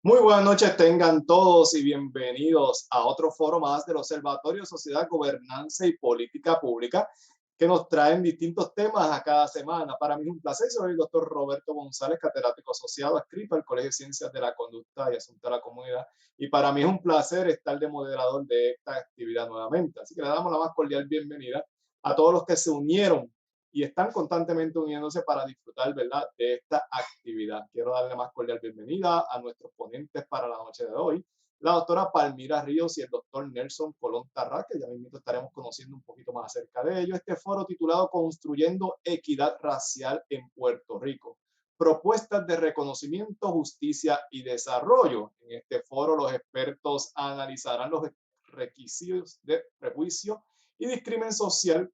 Muy buenas noches tengan todos y bienvenidos a otro foro más del Observatorio de Sociedad, Gobernanza y Política Pública que nos traen distintos temas a cada semana. Para mí es un placer. Soy el doctor Roberto González, catedrático asociado adscrito al Colegio de Ciencias de la Conducta y Asuntos de la Comunidad. Y para mí es un placer estar de moderador de esta actividad nuevamente. Así que le damos la más cordial bienvenida a todos los que se unieron y están constantemente uniéndose para disfrutar, ¿verdad?, de esta actividad. Quiero darle más cordial bienvenida a nuestros ponentes para la noche de hoy, la doctora Palmira Ríos y el doctor Nelson Colón Tarrás, que ya mismo estaremos conociendo un poquito más acerca de ello. Este foro titulado Construyendo Equidad Racial en Puerto Rico, propuestas de reconocimiento, justicia y desarrollo. En este foro los expertos analizarán los requisitos de prejuicio y discriminación social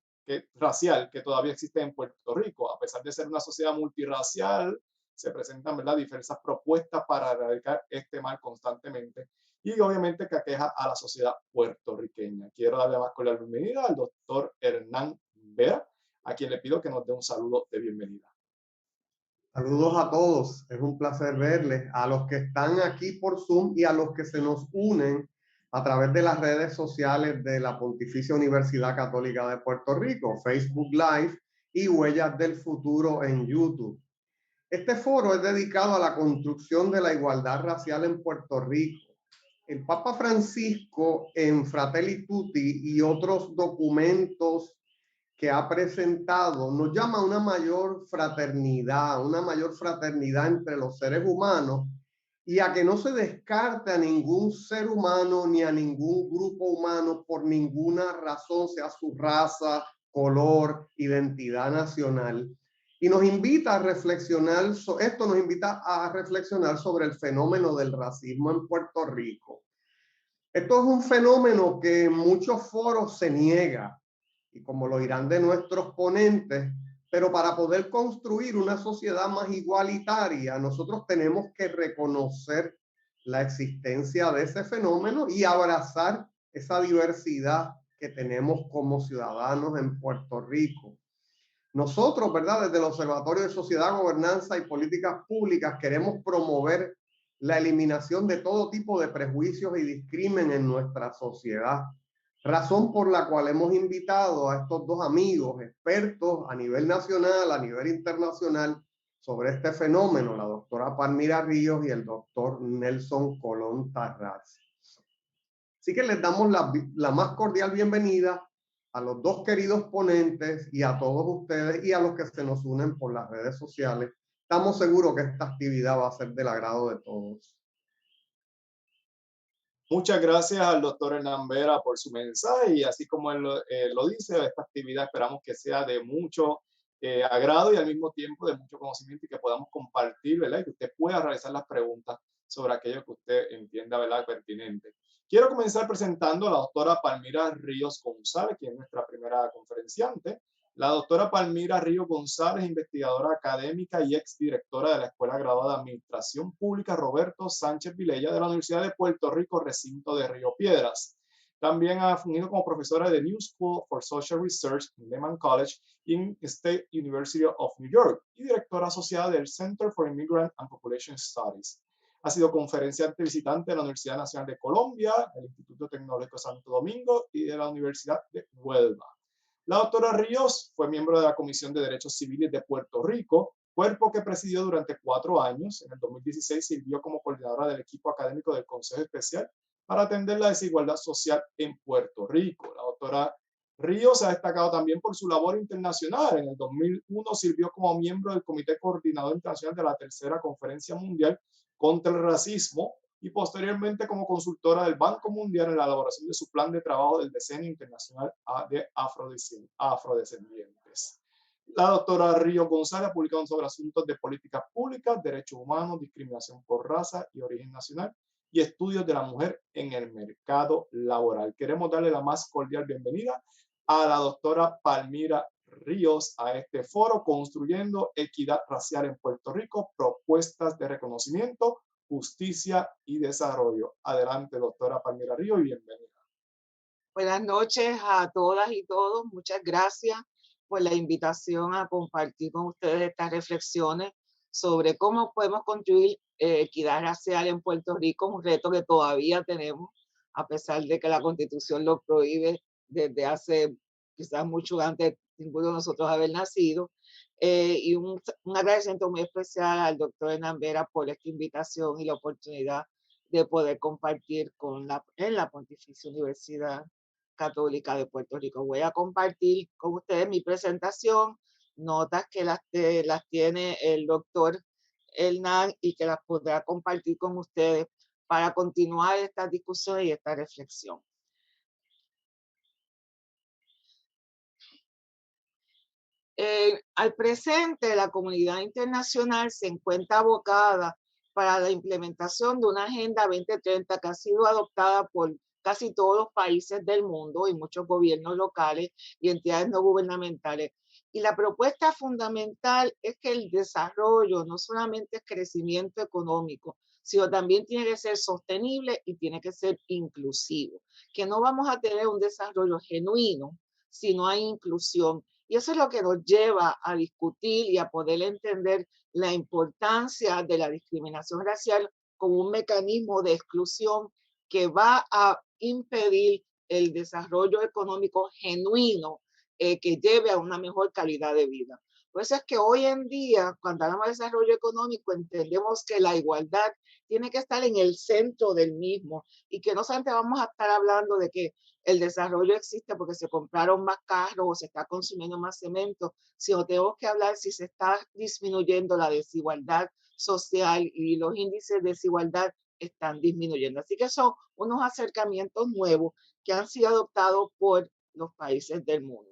racial que todavía existe en Puerto Rico. A pesar de ser una sociedad multirracial, se presentan, ¿verdad?, diversas propuestas para erradicar este mal constantemente y obviamente que aqueja a la sociedad puertorriqueña. Quiero darle más cordial bienvenida al doctor Hernán Vera, a quien le pido que nos dé un saludo de bienvenida. Saludos a todos, es un placer verles, a los que están aquí por Zoom y a los que se nos unen a través de las redes sociales de la Pontificia Universidad Católica de Puerto Rico, Facebook Live y Huellas del Futuro en YouTube. Este foro es dedicado a la construcción de la igualdad racial en Puerto Rico. El Papa Francisco, en Fratelli Tutti y otros documentos que ha presentado, nos llama a una mayor fraternidad entre los seres humanos y a que no se descarte a ningún ser humano ni a ningún grupo humano por ninguna razón, sea su raza, color, identidad nacional. Y nos invita a reflexionar, esto nos invita a reflexionar sobre el fenómeno del racismo en Puerto Rico. Esto es un fenómeno que en muchos foros se niega, y como lo dirán de nuestros ponentes, pero para poder construir una sociedad más igualitaria, nosotros tenemos que reconocer la existencia de ese fenómeno y abrazar esa diversidad que tenemos como ciudadanos en Puerto Rico. Nosotros, ¿verdad?, desde el Observatorio de Sociedad, Gobernanza y Políticas Públicas queremos promover la eliminación de todo tipo de prejuicios y discrimen en nuestra sociedad. Razón por la cual hemos invitado a estos dos amigos expertos a nivel nacional, a nivel internacional, sobre este fenómeno, la doctora Palmira Ríos y el doctor Nelson Colón Tarrás. Así que les damos la más cordial bienvenida a los dos queridos ponentes y a todos ustedes y a los que se nos unen por las redes sociales. Estamos seguros que esta actividad va a ser del agrado de todos. Muchas gracias al doctor Hernán Vera por su mensaje y así como él lo dice, esta actividad esperamos que sea de mucho agrado y al mismo tiempo de mucho conocimiento y que podamos compartir, ¿verdad?, y que usted pueda realizar las preguntas sobre aquello que usted entienda, ¿verdad?, pertinente. Quiero comenzar presentando a la doctora Palmira Ríos González, quien es nuestra primera conferenciante. La doctora Palmira Ríos González, investigadora académica y exdirectora de la Escuela Graduada de Administración Pública Roberto Sánchez Vilella de la Universidad de Puerto Rico, recinto de Río Piedras. También ha fungido como profesora de New School for Social Research en Lehman College in State University of New York y directora asociada del Center for Immigrant and Population Studies. Ha sido conferenciante visitante de la Universidad Nacional de Colombia, del Instituto Tecnológico Santo Domingo y de la Universidad de Huelva. La doctora Ríos fue miembro de la Comisión de Derechos Civiles de Puerto Rico, cuerpo que presidió durante 4 años. En el 2016 sirvió como coordinadora del equipo académico del Consejo Especial para atender la desigualdad social en Puerto Rico. La doctora Ríos se ha destacado también por su labor internacional. En el 2001 sirvió como miembro del Comité Coordinador Internacional de la Tercera Conferencia Mundial contra el Racismo y posteriormente como consultora del Banco Mundial en la elaboración de su plan de trabajo del Decenio Internacional de Afrodescendientes. La doctora Ríos González ha publicado sobre asuntos de políticas públicas, derechos humanos, discriminación por raza y origen nacional y estudios de la mujer en el mercado laboral. Queremos darle la más cordial bienvenida a la doctora Palmira Ríos a este foro, Construyendo Equidad Racial en Puerto Rico, propuestas de reconocimiento, justicia y desarrollo. Adelante, doctora Palmira Ríos, y bienvenida. Buenas noches a todas y todos. Muchas gracias por la invitación a compartir con ustedes estas reflexiones sobre cómo podemos construir equidad racial en Puerto Rico es un reto que todavía tenemos, a pesar de que la Constitución lo prohíbe desde hace quizás mucho antes ninguno de nosotros haber nacido. Y un agradecimiento muy especial al doctor Hernán Vera por esta invitación y la oportunidad de poder compartir en la Pontificia Universidad Católica de Puerto Rico. Voy a compartir con ustedes mi presentación, notas que las tiene el doctor Hernán y que las podrá compartir con ustedes para continuar esta discusión y esta reflexión. Al presente, la comunidad internacional se encuentra abocada para la implementación de una Agenda 2030 que ha sido adoptada por casi todos los países del mundo y muchos gobiernos locales y entidades no gubernamentales. Y la propuesta fundamental es que el desarrollo no solamente es crecimiento económico, sino también tiene que ser sostenible y tiene que ser inclusivo. Que no vamos a tener un desarrollo genuino si no hay inclusión. Y eso es lo que nos lleva a discutir y a poder entender la importancia de la discriminación racial como un mecanismo de exclusión que va a impedir el desarrollo económico genuino que lleve a una mejor calidad de vida. Por eso es que hoy en día, cuando hablamos de desarrollo económico, entendemos que la igualdad tiene que estar en el centro del mismo y que no solamente vamos a estar hablando de que el desarrollo existe porque se compraron más carros o se está consumiendo más cemento, sino tenemos que hablar si se está disminuyendo la desigualdad social y los índices de desigualdad están disminuyendo. Así que son unos acercamientos nuevos que han sido adoptados por los países del mundo.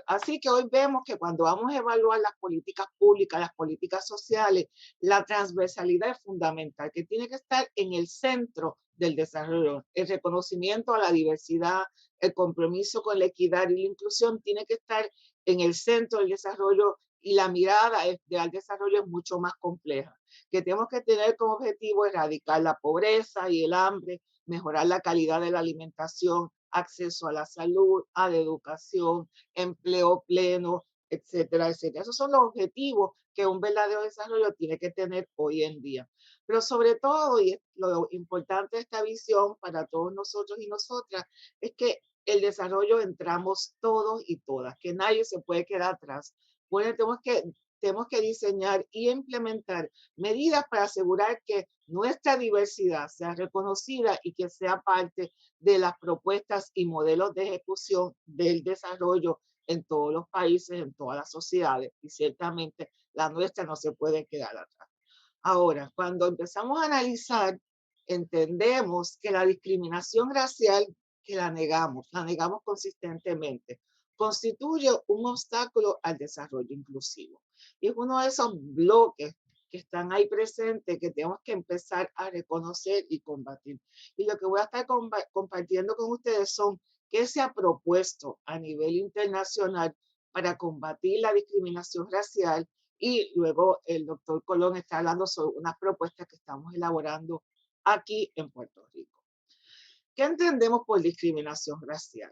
Así que hoy vemos que cuando vamos a evaluar las políticas públicas, las políticas sociales, la transversalidad es fundamental, que tiene que estar en el centro del desarrollo. El reconocimiento a la diversidad, el compromiso con la equidad y la inclusión tiene que estar en el centro del desarrollo y la mirada al desarrollo es mucho más compleja, que tenemos que tener como objetivo erradicar la pobreza y el hambre, mejorar la calidad de la alimentación, acceso a la salud, a la educación, empleo pleno, etcétera, etcétera. Esos son los objetivos que un verdadero desarrollo tiene que tener hoy en día. Pero sobre todo, y lo importante de esta visión para todos nosotros y nosotras, es que el desarrollo entramos todos y todas, que nadie se puede quedar atrás. Bueno, tenemos que diseñar y implementar medidas para asegurar que nuestra diversidad sea reconocida y que sea parte de las propuestas y modelos de ejecución del desarrollo en todos los países, en todas las sociedades, y ciertamente la nuestra no se puede quedar atrás. Ahora, cuando empezamos a analizar, entendemos que la discriminación racial, que la negamos consistentemente, constituye un obstáculo al desarrollo inclusivo. Y es uno de esos bloques que están ahí presentes que tenemos que empezar a reconocer y combatir. Y lo que voy a estar compartiendo con ustedes son qué se ha propuesto a nivel internacional para combatir la discriminación racial y luego el doctor Colón está hablando sobre unas propuestas que estamos elaborando aquí en Puerto Rico. ¿Qué entendemos por discriminación racial?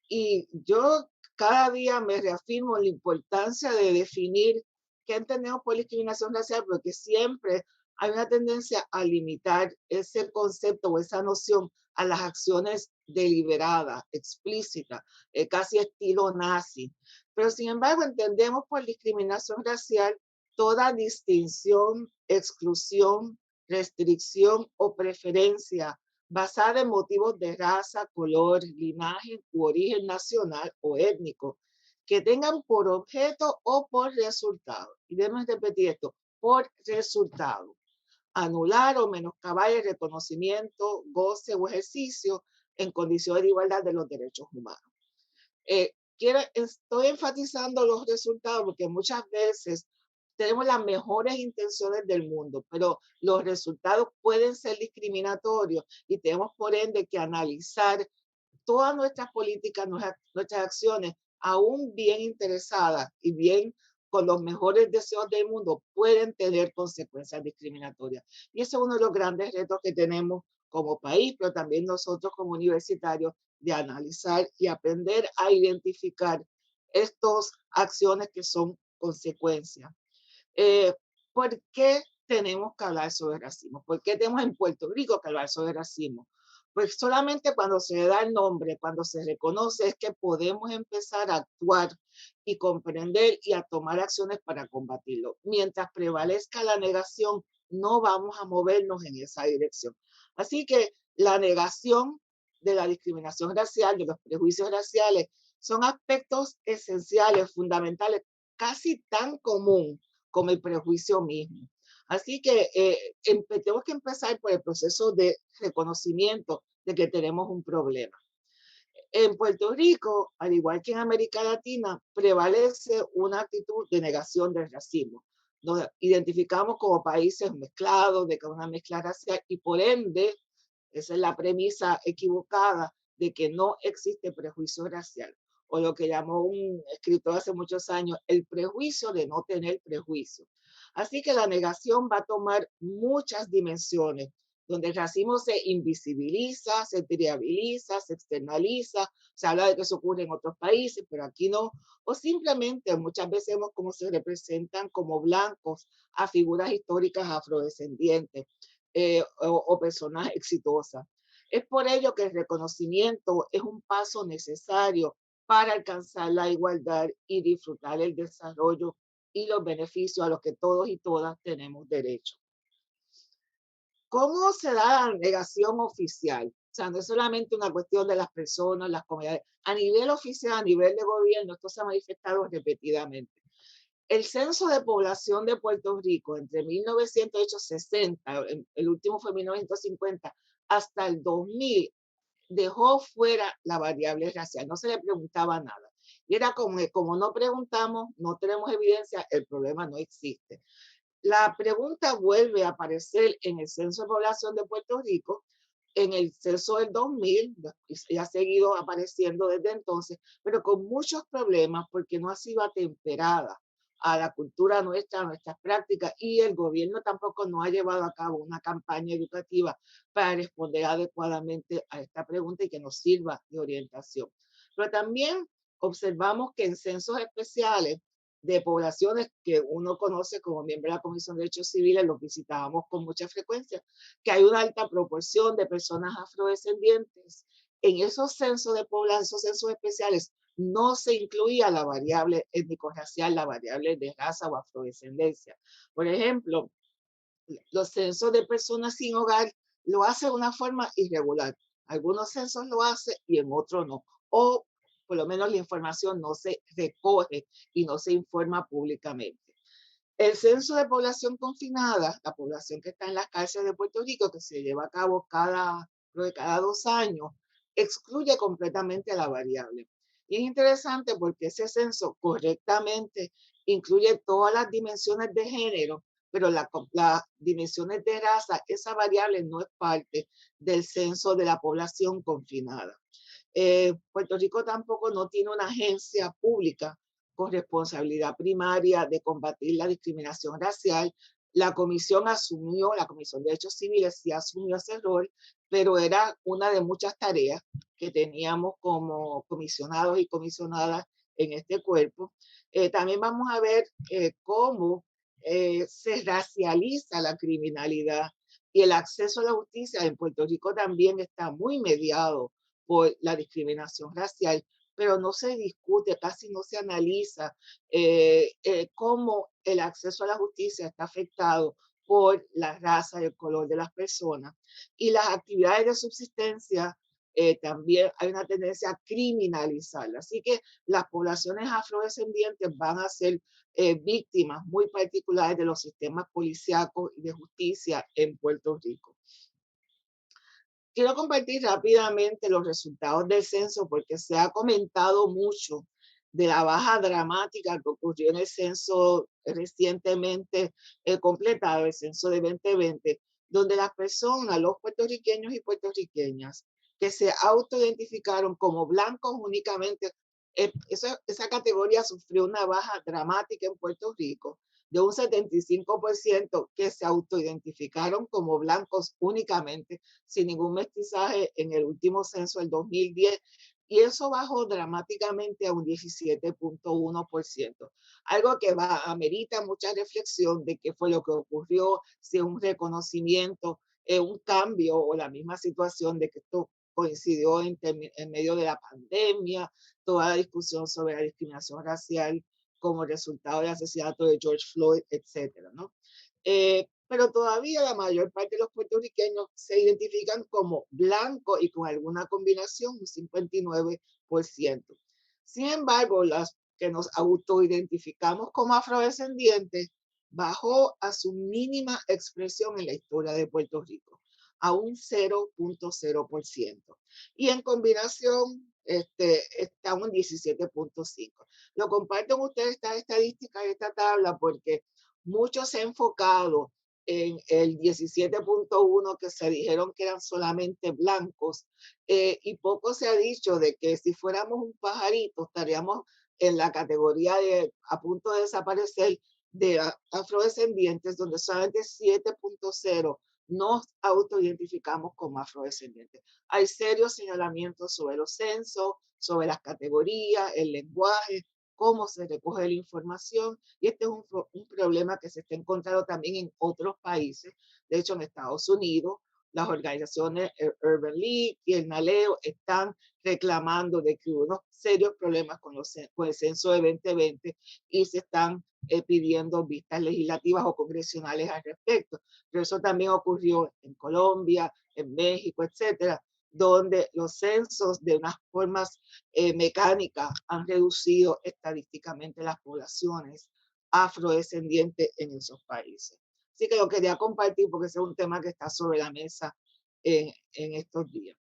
Y yo cada día me reafirmo la importancia de definir qué entendemos por discriminación racial, porque siempre hay una tendencia a limitar ese concepto o esa noción a las acciones deliberadas, explícitas, casi estilo nazi. Pero sin embargo entendemos por discriminación racial toda distinción, exclusión, restricción o preferencia basada en motivos de raza, color, linaje u origen nacional o étnico, que tengan por objeto o por resultado. Y debemos repetir esto, por resultado. Anular o menoscabar el reconocimiento, goce o ejercicio en condiciones de igualdad de los derechos humanos. Estoy enfatizando los resultados porque muchas veces tenemos las mejores intenciones del mundo, pero los resultados pueden ser discriminatorios y tenemos por ende que analizar todas nuestras políticas, nuestras acciones, aún bien interesadas y bien con los mejores deseos del mundo, pueden tener consecuencias discriminatorias. Y ese es uno de los grandes retos que tenemos como país, pero también nosotros como universitarios, de analizar y aprender a identificar estas acciones que son consecuencias. ¿Por qué tenemos que hablar sobre racismo. ¿Por qué tenemos en Puerto Rico que hablar sobre racismo? Pues solamente cuando se le da el nombre, cuando se reconoce, es que podemos empezar a actuar y comprender y a tomar acciones para combatirlo. Mientras prevalezca la negación, no vamos a movernos en esa dirección. Así que la negación de la discriminación racial, de los prejuicios raciales, son aspectos esenciales, fundamentales, casi tan común como el prejuicio mismo. Así que tenemos que empezar por el proceso de reconocimiento de que tenemos un problema. En Puerto Rico, al igual que en América Latina, prevalece una actitud de negación del racismo. Nos identificamos como países mezclados, de una mezcla racial, y por ende, esa es la premisa equivocada de que no existe prejuicio racial, o lo que llamó un escritor hace muchos años, el prejuicio de no tener prejuicio. Así que la negación va a tomar muchas dimensiones, donde el racismo se invisibiliza, se trivializa, se externaliza, se habla de que eso ocurre en otros países, pero aquí no, o simplemente muchas veces vemos cómo se representan como blancos a figuras históricas afrodescendientes o personas exitosas. Es por ello que el reconocimiento es un paso necesario para alcanzar la igualdad y disfrutar el desarrollo y los beneficios a los que todos y todas tenemos derecho. ¿Cómo se da la negación oficial? O sea, no es solamente una cuestión de las personas, las comunidades. A nivel oficial, a nivel de gobierno, esto se ha manifestado repetidamente. El censo de población de Puerto Rico entre 1960, el último fue 1950, hasta el 2000, dejó fuera la variable racial, no se le preguntaba nada. Y era como no preguntamos, no tenemos evidencia, el problema no existe. La pregunta vuelve a aparecer en el censo de población de Puerto Rico, en el censo del 2000, y ha seguido apareciendo desde entonces, pero con muchos problemas porque no ha sido atemperada a la cultura nuestra, a nuestras prácticas, y el gobierno tampoco no ha llevado a cabo una campaña educativa para responder adecuadamente a esta pregunta y que nos sirva de orientación. Pero también observamos que en censos especiales de poblaciones que uno conoce como miembro de la Comisión de Derechos Civiles, los visitábamos con mucha frecuencia, que hay una alta proporción de personas afrodescendientes. En esos censos de población, esos censos especiales, no se incluía la variable étnico-racial, la variable de raza o afrodescendencia. Por ejemplo, los censos de personas sin hogar lo hacen de una forma irregular. Algunos censos lo hacen y en otros no. O por lo menos la información no se recoge y no se informa públicamente. El censo de población confinada, la población que está en las cárceles de Puerto Rico, que se lleva a cabo cada 2 años, excluye completamente la variable. Y es interesante porque ese censo correctamente incluye todas las dimensiones de género, pero las dimensiones de raza, esa variable no es parte del censo de la población confinada. Puerto Rico tampoco no tiene una agencia pública con responsabilidad primaria de combatir la discriminación racial. La comisión la Comisión de Derechos Civiles sí asumió ese rol, pero era una de muchas tareas que teníamos como comisionados y comisionadas en este cuerpo. También vamos a ver cómo se racializa la criminalidad y el acceso a la justicia en Puerto Rico también está muy mediado por la discriminación racial, pero no se discute, casi no se analiza cómo el acceso a la justicia está afectado por la raza y el color de las personas. Y las actividades de subsistencia también hay una tendencia a criminalizarlas. Así que las poblaciones afrodescendientes van a ser víctimas muy particulares de los sistemas policíacos y de justicia en Puerto Rico. Quiero compartir rápidamente los resultados del censo porque se ha comentado mucho de la baja dramática que ocurrió en el censo recientemente completado, el censo de 2020, donde las personas, los puertorriqueños y puertorriqueñas, que se autoidentificaron como blancos únicamente, esa categoría sufrió una baja dramática en Puerto Rico de un 75% que se autoidentificaron como blancos únicamente, sin ningún mestizaje en el último censo del 2010, y eso bajó dramáticamente a un 17.1%. Algo que amerita mucha reflexión de qué fue lo que ocurrió, si es un reconocimiento, un cambio o la misma situación de que esto coincidió en medio de la pandemia, toda la discusión sobre la discriminación racial como resultado del asesinato de George Floyd, etcétera, ¿no? Pero todavía la mayor parte de los puertorriqueños se identifican como blancos y con alguna combinación, un 59%. Sin embargo, las que nos autoidentificamos como afrodescendientes bajó a su mínima expresión en la historia de Puerto Rico, a un 0.0%. Y en combinación está un 17.5%. Lo comparto con ustedes esta estadística y esta tabla porque mucho se ha enfocado en el 17.1 que se dijeron que eran solamente blancos y poco se ha dicho de que si fuéramos un pajarito estaríamos en la categoría de a punto de desaparecer de afrodescendientes, donde solamente 7.0 nos autoidentificamos como afrodescendientes. Hay serios señalamientos sobre los censos, sobre las categorías, el lenguaje, cómo se recoge la información, y este es un problema que se está encontrando también en otros países. De hecho, en Estados Unidos, las organizaciones Urban League y el NALEO están reclamando de que hubo unos serios problemas con el censo de 2020 y se están pidiendo vistas legislativas o congresionales al respecto. Pero eso también ocurrió en Colombia, en México, etcétera, donde los censos de unas formas mecánicas han reducido estadísticamente las poblaciones afrodescendientes en esos países. Así que lo quería compartir porque ese es un tema que está sobre la mesa en estos días.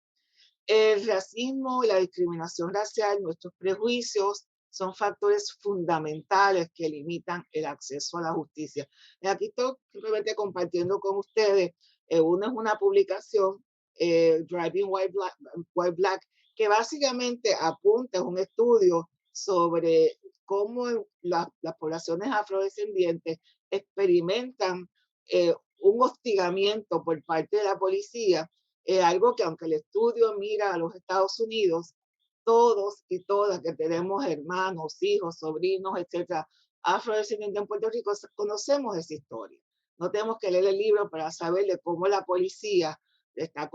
El racismo y la discriminación racial, nuestros prejuicios, son factores fundamentales que limitan el acceso a la justicia. Y aquí estoy simplemente compartiendo con ustedes, uno es una publicación, Driving White Black, que básicamente apunta, es un estudio sobre cómo las poblaciones afrodescendientes experimentan un hostigamiento por parte de la policía, algo que aunque el estudio mira a los Estados Unidos, todos y todas que tenemos hermanos, hijos, sobrinos, etcétera, afrodescendientes en Puerto Rico, conocemos esa historia. No tenemos que leer el libro para saber de cómo la policía está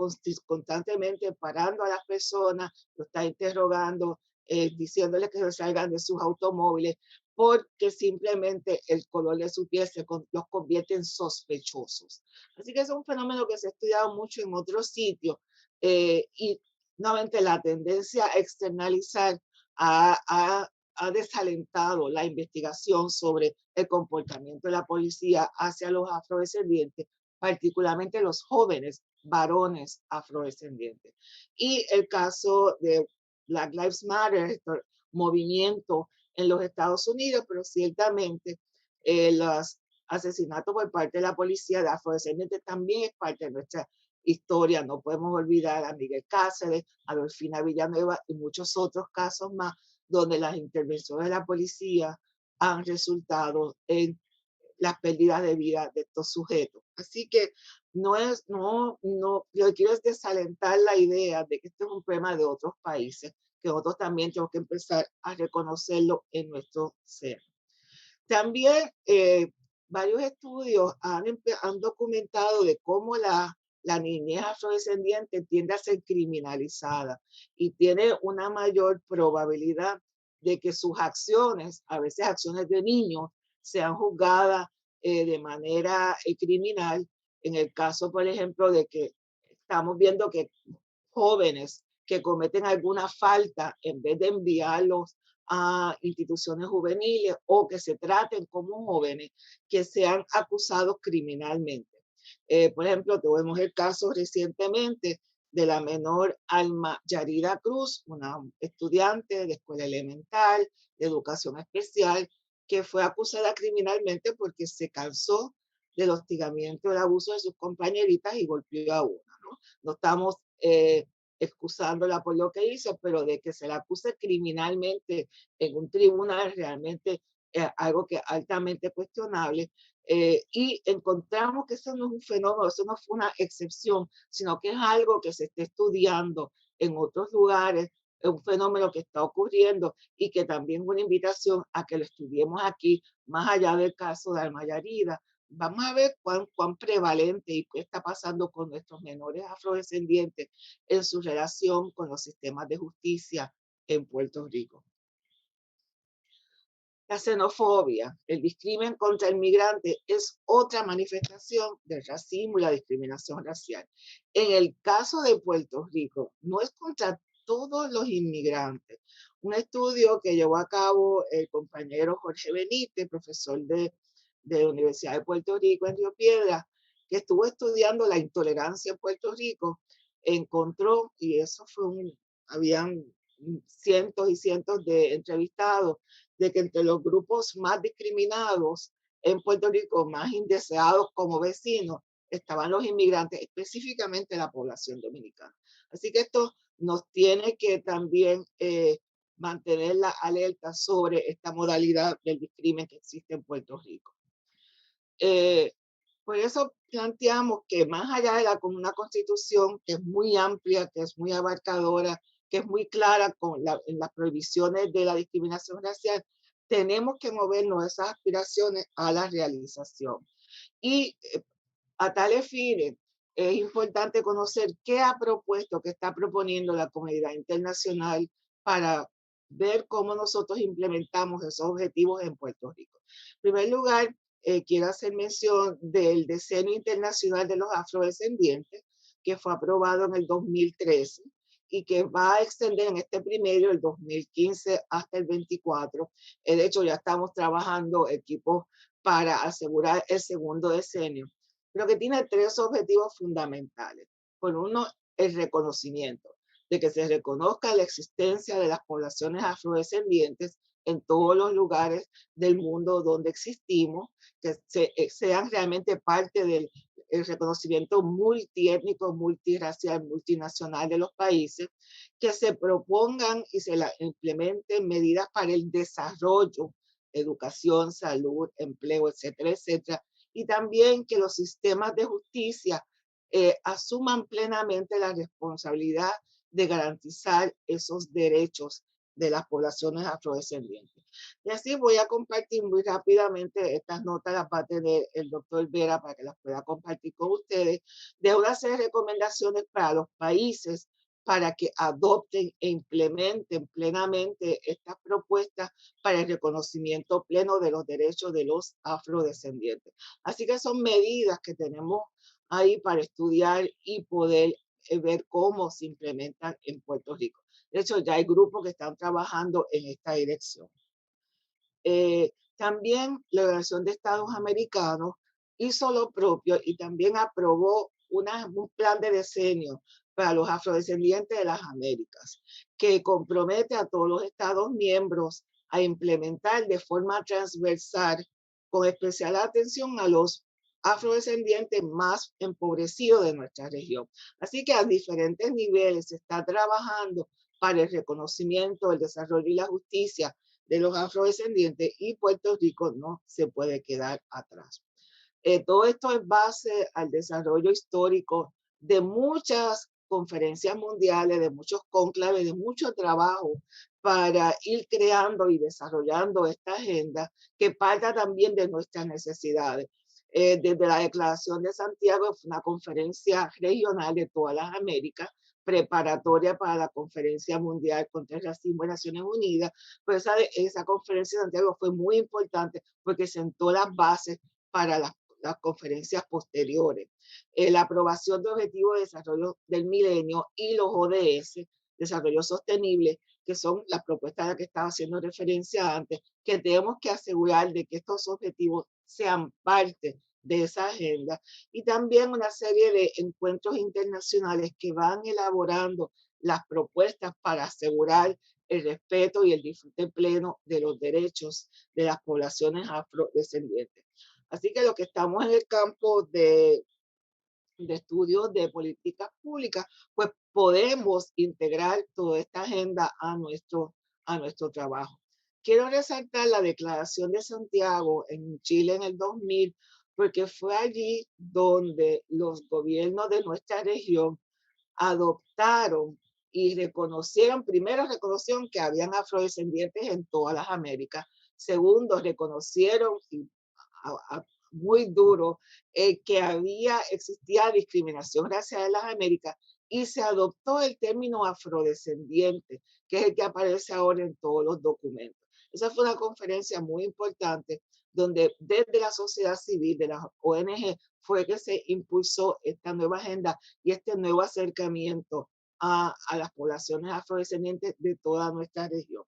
constantemente parando a las personas, lo está interrogando, diciéndoles que se salgan de sus automóviles, porque simplemente el color de su piel los convierte en sospechosos. Así que es un fenómeno que se ha estudiado mucho en otros sitios y nuevamente la tendencia a externalizar ha desalentado la investigación sobre el comportamiento de la policía hacia los afrodescendientes, particularmente los jóvenes varones afrodescendientes. Y el caso de Black Lives Matter, este movimiento en los Estados Unidos, pero ciertamente los asesinatos por parte de la policía de afrodescendientes también es parte de nuestra historia. No podemos olvidar a Miguel Cáceres, a Delfina Villanueva y muchos otros casos más donde las intervenciones de la policía han resultado en las pérdidas de vida de estos sujetos. Así que yo quiero es desalentar la idea de que este es un problema de otros países, que nosotros también tenemos que empezar a reconocerlo en nuestro ser. También varios estudios han documentado de cómo la niñez afrodescendiente tiende a ser criminalizada y tiene una mayor probabilidad de que sus acciones, a veces acciones de niños, sean juzgadas de manera criminal. En el caso, por ejemplo, de que estamos viendo que jóvenes que cometen alguna falta, en vez de enviarlos a instituciones juveniles o que se traten como jóvenes, que sean acusados criminalmente. Por ejemplo, tuvimos el caso recientemente de la menor Alma Yarida Cruz, una estudiante de escuela elemental, de educación especial, que fue acusada criminalmente porque se cansó del hostigamiento, del abuso de sus compañeritas y golpeó a una, ¿no? No estamos excusándola por lo que hizo, pero de que se la acuse criminalmente en un tribunal realmente es algo que es altamente cuestionable. Y encontramos que eso no es un fenómeno, eso no fue una excepción, sino que es algo que se está estudiando en otros lugares, un fenómeno que está ocurriendo y que también es una invitación a que lo estudiemos aquí, más allá del caso de Alma Yarida. Vamos a ver cuán prevalente y qué está pasando con nuestros menores afrodescendientes en su relación con los sistemas de justicia en Puerto Rico. La xenofobia, el discrimen contra el migrante, es otra manifestación del racismo y la discriminación racial. En el caso de Puerto Rico, no es contra todos los inmigrantes. Un estudio que llevó a cabo el compañero Jorge Benítez, profesor de la Universidad de Puerto Rico en Río Piedras, que estuvo estudiando la intolerancia en Puerto Rico, encontró, y eso habían cientos y cientos de entrevistados, de que entre los grupos más discriminados en Puerto Rico, más indeseados como vecinos, estaban los inmigrantes, específicamente la población dominicana. Así que esto nos tiene que también mantener la alerta sobre esta modalidad del discrimen que existe en Puerto Rico. Por eso planteamos que más allá de una constitución que es muy amplia, que es muy abarcadora, que es muy clara en las prohibiciones de la discriminación racial, tenemos que movernos esas aspiraciones a la realización. Y a tales fines, es importante conocer qué ha propuesto, qué está proponiendo la comunidad internacional para ver cómo nosotros implementamos esos objetivos en Puerto Rico. En primer lugar, quiero hacer mención del Decenio Internacional de los Afrodescendientes, que fue aprobado en el 2013 y que va a extender en este primero, el 2015 hasta el 24. De hecho, ya estamos trabajando equipos para asegurar el segundo decenio, pero que tiene tres objetivos fundamentales. Por uno, el reconocimiento, de que se reconozca la existencia de las poblaciones afrodescendientes en todos los lugares del mundo donde existimos, que sean realmente parte del reconocimiento multiétnico, multirracial, multinacional de los países, que se propongan y se implementen medidas para el desarrollo, educación, salud, empleo, etcétera, etcétera, y también que los sistemas de justicia asuman plenamente la responsabilidad de garantizar esos derechos de las poblaciones afrodescendientes. Y así voy a compartir muy rápidamente estas notas, las va a tener el doctor Vera para que las pueda compartir con ustedes, de una serie de recomendaciones para los países para que adopten e implementen plenamente estas propuestas para el reconocimiento pleno de los derechos de los afrodescendientes. Así que son medidas que tenemos ahí para estudiar y poder ver cómo se implementan en Puerto Rico. De hecho, ya hay grupos que están trabajando en esta dirección. También la Organización de Estados Americanos hizo lo propio y también aprobó un plan de decenio para los afrodescendientes de las Américas, que compromete a todos los Estados miembros a implementar de forma transversal, con especial atención a los afrodescendientes más empobrecidos de nuestra región. Así que a diferentes niveles se está trabajando para el reconocimiento, el desarrollo y la justicia de los afrodescendientes, y Puerto Rico no se puede quedar atrás. Todo esto es base al desarrollo histórico de muchas conferencias mundiales, de muchos cónclaves, de mucho trabajo para ir creando y desarrollando esta agenda que parta también de nuestras necesidades. Desde la Declaración de Santiago, fue una conferencia regional de todas las Américas, preparatoria para la Conferencia Mundial contra el Racismo de Naciones Unidas. Pues esa conferencia de Santiago fue muy importante porque sentó las bases para las conferencias posteriores. La aprobación de Objetivos de Desarrollo del Milenio y los ODS, Desarrollo Sostenible, que son las propuestas a las que estaba haciendo referencia antes, que tenemos que asegurar de que estos objetivos sean parte de esa agenda, y también una serie de encuentros internacionales que van elaborando las propuestas para asegurar el respeto y el disfrute pleno de los derechos de las poblaciones afrodescendientes. Así que lo que estamos en el campo de estudios de políticas públicas, pues podemos integrar toda esta agenda a nuestro trabajo. Quiero resaltar la Declaración de Santiago en Chile en el 2000, porque fue allí donde los gobiernos de nuestra región adoptaron y primero reconocieron que habían afrodescendientes en todas las Américas. Segundo, reconocieron muy duro que existía discriminación racial en las Américas y se adoptó el término afrodescendiente, que es el que aparece ahora en todos los documentos. Esa fue una conferencia muy importante donde desde la sociedad civil, de las ONG, fue que se impulsó esta nueva agenda y este nuevo acercamiento a las poblaciones afrodescendientes de toda nuestra región.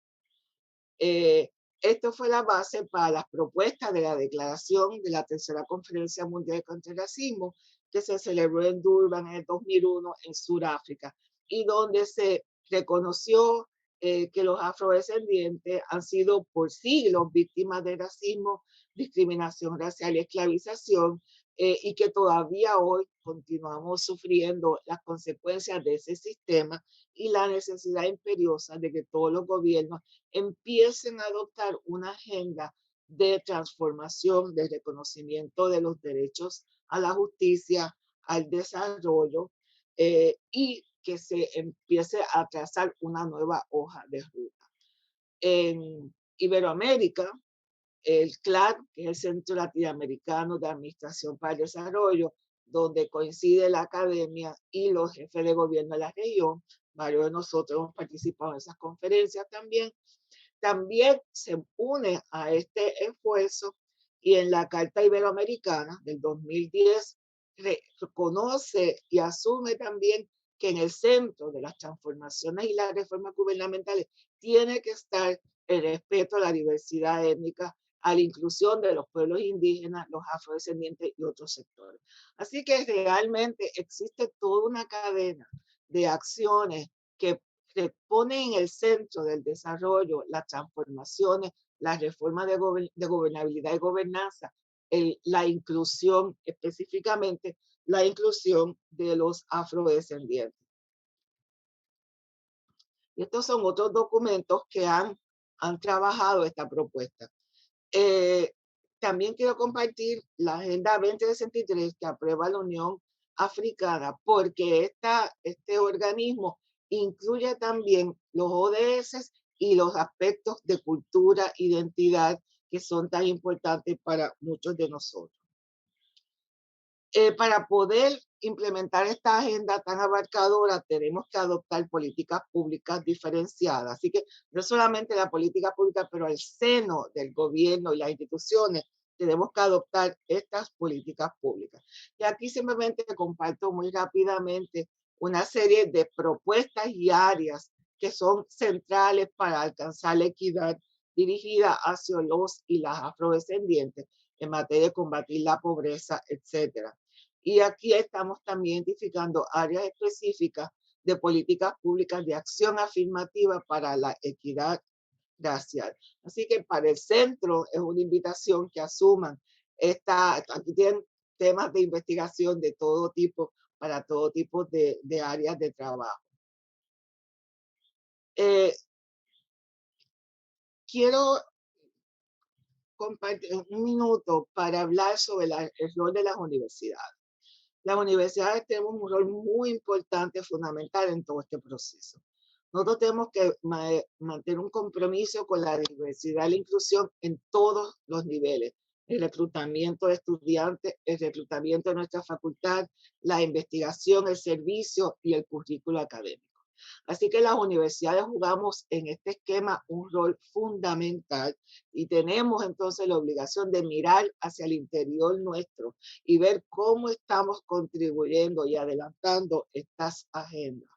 Esto fue la base para las propuestas de la declaración de la Tercera Conferencia Mundial contra el Racismo, que se celebró en Durban en el 2001 en Sudáfrica, y donde se reconoció que los afrodescendientes han sido por siglos víctimas de racismo, discriminación racial y esclavización, y que todavía hoy continuamos sufriendo las consecuencias de ese sistema y la necesidad imperiosa de que todos los gobiernos empiecen a adoptar una agenda de transformación, de reconocimiento de los derechos a la justicia, al desarrollo, y que se empiece a trazar una nueva hoja de ruta. En Iberoamérica, el CLAD, que es el Centro Latinoamericano de Administración para el Desarrollo, donde coincide la academia y los jefes de gobierno de la región. Varios de nosotros hemos participado en esas conferencias también se une a este esfuerzo y en la Carta Iberoamericana del 2010 reconoce y asume también que en el centro de las transformaciones y las reformas gubernamentales tiene que estar el respeto a la diversidad étnica, a la inclusión de los pueblos indígenas, los afrodescendientes y otros sectores. Así que realmente existe toda una cadena de acciones que ponen en el centro del desarrollo las transformaciones, las reformas de gobernabilidad y gobernanza, la inclusión, específicamente la inclusión de los afrodescendientes. Y estos son otros documentos que han trabajado esta propuesta. También quiero compartir la Agenda 2063 que aprueba la Unión Africana, porque este organismo incluye también los ODS y los aspectos de cultura, identidad, que son tan importantes para muchos de nosotros. Para poder implementar esta agenda tan abarcadora, tenemos que adoptar políticas públicas diferenciadas. Así que no solamente la política pública, pero al seno del gobierno y las instituciones, tenemos que adoptar estas políticas públicas. Y aquí simplemente comparto muy rápidamente una serie de propuestas y áreas que son centrales para alcanzar la equidad dirigida hacia los y las afrodescendientes en materia de combatir la pobreza, etc. Y aquí estamos también identificando áreas específicas de políticas públicas de acción afirmativa para la equidad racial. Así que para el centro es una invitación que asuman aquí tienen temas de investigación de todo tipo, para todo tipo de áreas de trabajo. Quiero compartir un minuto para hablar sobre el rol de las universidades. Las universidades tenemos un rol muy importante, fundamental en todo este proceso. Nosotros tenemos que mantener un compromiso con la diversidad y la inclusión en todos los niveles. El reclutamiento de estudiantes, el reclutamiento de nuestra facultad, la investigación, el servicio y el currículo académico. Así que las universidades jugamos en este esquema un rol fundamental y tenemos entonces la obligación de mirar hacia el interior nuestro y ver cómo estamos contribuyendo y adelantando estas agendas.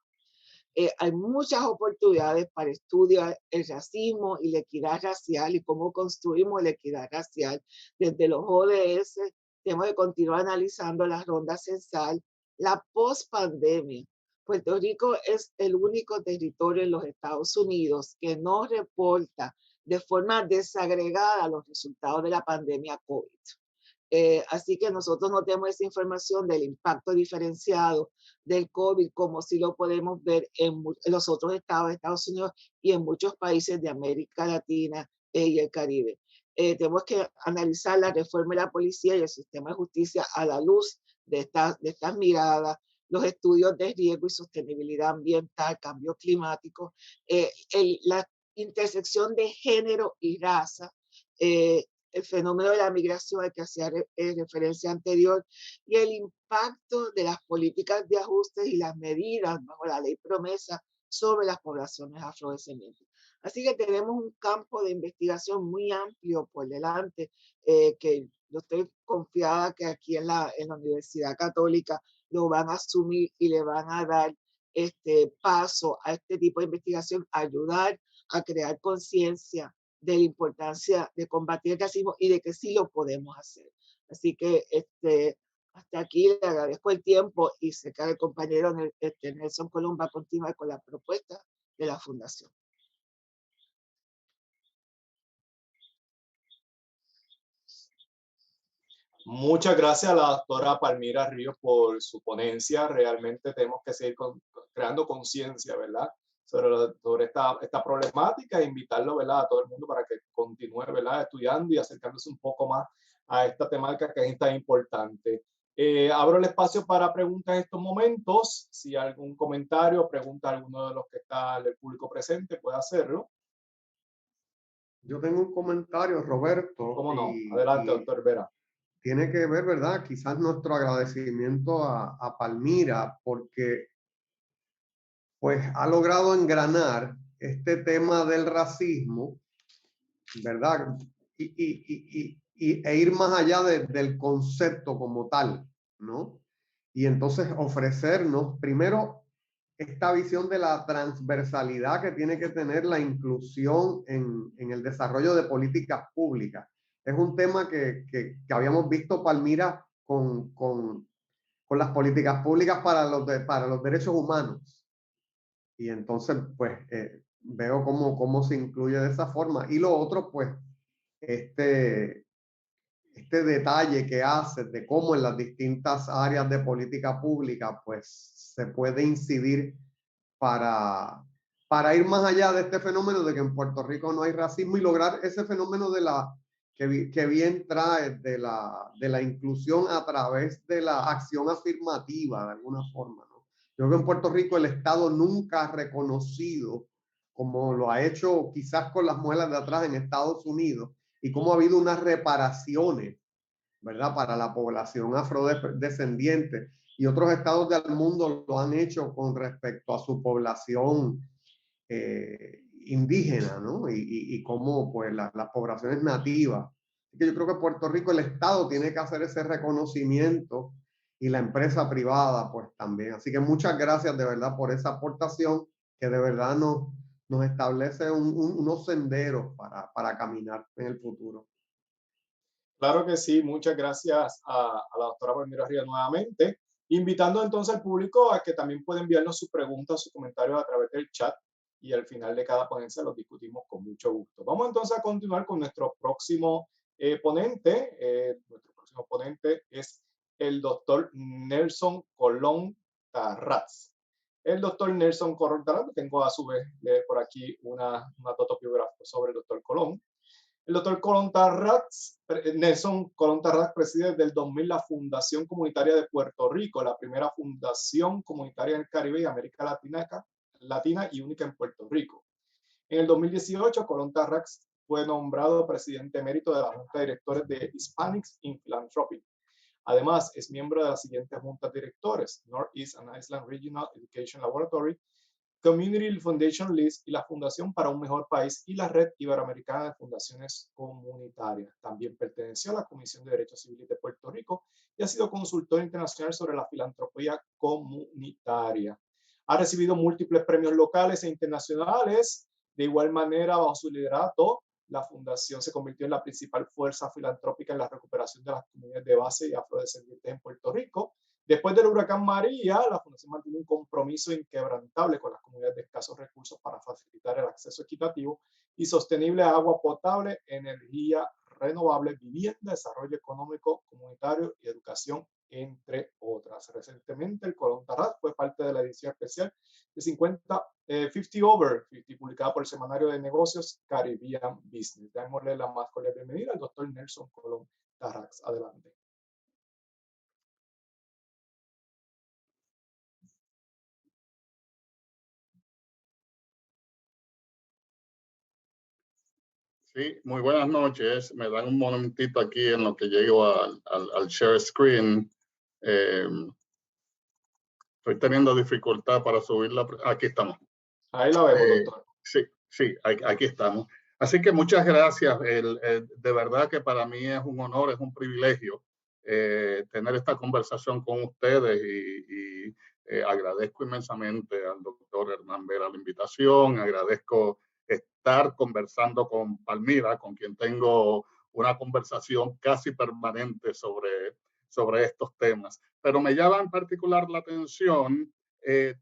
Hay muchas oportunidades para estudiar el racismo y la equidad racial y cómo construimos la equidad racial. Desde los ODS tenemos que continuar analizando la ronda censal, la post-pandemia. Puerto Rico es el único territorio en los Estados Unidos que no reporta de forma desagregada los resultados de la pandemia COVID. Así que nosotros no tenemos esa información del impacto diferenciado del COVID como si lo podemos ver en los otros estados de Estados Unidos y en muchos países de América Latina y el Caribe. Tenemos que analizar la reforma de la policía y el sistema de justicia a la luz de estas miradas. los estudios de riesgo y sostenibilidad ambiental, cambio climático, la intersección de género y raza, el fenómeno de la migración al que hacía referencia anterior y el impacto de las políticas de ajustes y las medidas bajo la ley promesa sobre las poblaciones afrodescendientes. Así que tenemos un campo de investigación muy amplio por delante, que yo estoy confiada que aquí en la Universidad Católica lo van a asumir y le van a dar paso a este tipo de investigación, ayudar a crear conciencia de la importancia de combatir el racismo y de que sí lo podemos hacer. Así que hasta aquí le agradezco el tiempo y sé que el compañero Nelson Colón va a continuar con la propuesta de la Fundación. Muchas gracias a la doctora Palmira Ríos por su ponencia. Realmente tenemos que seguir creando conciencia, ¿verdad? Sobre esta problemática e invitarlo, ¿verdad? A todo el mundo para que continúe, ¿verdad? Estudiando y acercándose un poco más a esta temática que es tan importante. Abro el espacio para preguntas en estos momentos. Si hay algún comentario o pregunta a alguno de los que está del público presente, puede hacerlo. Yo tengo un comentario, Roberto. ¿Cómo no? Adelante, doctor Vera. Tiene que ver, ¿verdad? Quizás nuestro agradecimiento a Palmira, porque pues ha logrado engranar este tema del racismo, ¿verdad? E ir más allá del concepto como tal, ¿no? Y entonces ofrecernos primero esta visión de la transversalidad que tiene que tener la inclusión en el desarrollo de políticas públicas. Es un tema que habíamos visto, Palmira, con las políticas públicas para los derechos humanos. Y entonces, pues, veo cómo se incluye de esa forma. Y lo otro, pues, este detalle que hace de cómo en las distintas áreas de política pública, pues, se puede incidir para ir más allá de este fenómeno de que en Puerto Rico no hay racismo y lograr ese fenómeno que bien trae de la inclusión a través de la acción afirmativa, de alguna forma, ¿no? Yo creo que en Puerto Rico el Estado nunca ha reconocido, como lo ha hecho quizás con las muelas de atrás en Estados Unidos, y cómo ha habido unas reparaciones, ¿verdad?, para la población afrodescendiente. Y otros estados del mundo lo han hecho con respecto a su población indígena, ¿no? Y cómo, pues, las poblaciones nativas. Así que yo creo que Puerto Rico, el Estado tiene que hacer ese reconocimiento y la empresa privada, pues, también. Así que muchas gracias de verdad por esa aportación que de verdad nos establece unos senderos para caminar en el futuro. Claro que sí, muchas gracias a la doctora Palmira Ríos nuevamente, invitando entonces al público a que también pueda enviarnos sus preguntas, sus comentarios a través del chat y al final de cada ponencia los discutimos con mucho gusto. Vamos entonces a continuar con nuestro próximo ponente. Nuestro próximo ponente es el doctor Nelson Colón Tarraz. El doctor Nelson Colón Tarraz, tengo a su vez por aquí una nota biográfica sobre el doctor Colón. El doctor Colón Tarraz, Nelson Colón Tarraz, preside desde el 2000 la Fundación Comunitaria de Puerto Rico, la primera fundación comunitaria en el Caribe y América Latina y única en Puerto Rico. En el 2018, Colón Tarraz fue nombrado presidente emérito de la Junta de Directores de Hispanics in Philanthropy. Además, es miembro de las siguientes juntas directores: Northeast and Island Regional Education Laboratory, Community Foundation List y la Fundación para un Mejor País y la Red Iberoamericana de Fundaciones Comunitarias. También perteneció a la Comisión de Derechos Civiles de Puerto Rico y ha sido consultor internacional sobre la filantropía comunitaria. Ha recibido múltiples premios locales e internacionales. De igual manera, bajo su liderato, la Fundación se convirtió en la principal fuerza filantrópica en la recuperación de las comunidades de base y afrodescendientes en Puerto Rico. Después del huracán María, la Fundación mantiene un compromiso inquebrantable con las comunidades de escasos recursos para facilitar el acceso equitativo y sostenible a agua potable, energía renovable, vivienda, desarrollo económico, comunitario y educación, entre otras. Recientemente, el Colón Tarraz fue parte de la edición especial de 50 Over 50, publicada por el semanario de negocios Caribbean Business. Démosle la más cordial bienvenida al doctor Nelson Colón Tarraz. Adelante. Sí, muy buenas noches. Me dan un momentito aquí en lo que llego al share screen. Estoy teniendo dificultad para subirla. Aquí estamos. Ahí la vemos, Eh, doctor. sí, aquí estamos. Así que muchas gracias. De verdad que para mí es un honor, es un privilegio tener esta conversación con ustedes y agradezco inmensamente al doctor Hernán Vera la invitación. Agradezco estar conversando con Palmira, con quien tengo una conversación casi permanente sobre estos temas. Pero me llama en particular la atención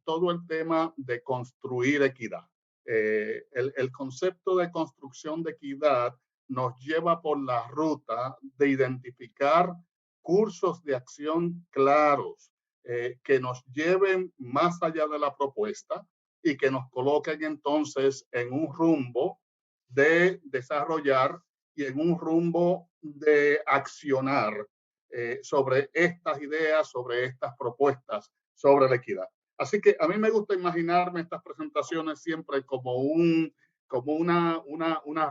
todo el tema de construir equidad. El concepto de construcción de equidad nos lleva por la ruta de identificar cursos de acción claros que nos lleven más allá de la propuesta y que nos coloquen entonces en un rumbo de desarrollar y en un rumbo de accionar sobre estas ideas, sobre estas propuestas, sobre la equidad. Así que a mí me gusta imaginarme estas presentaciones siempre como una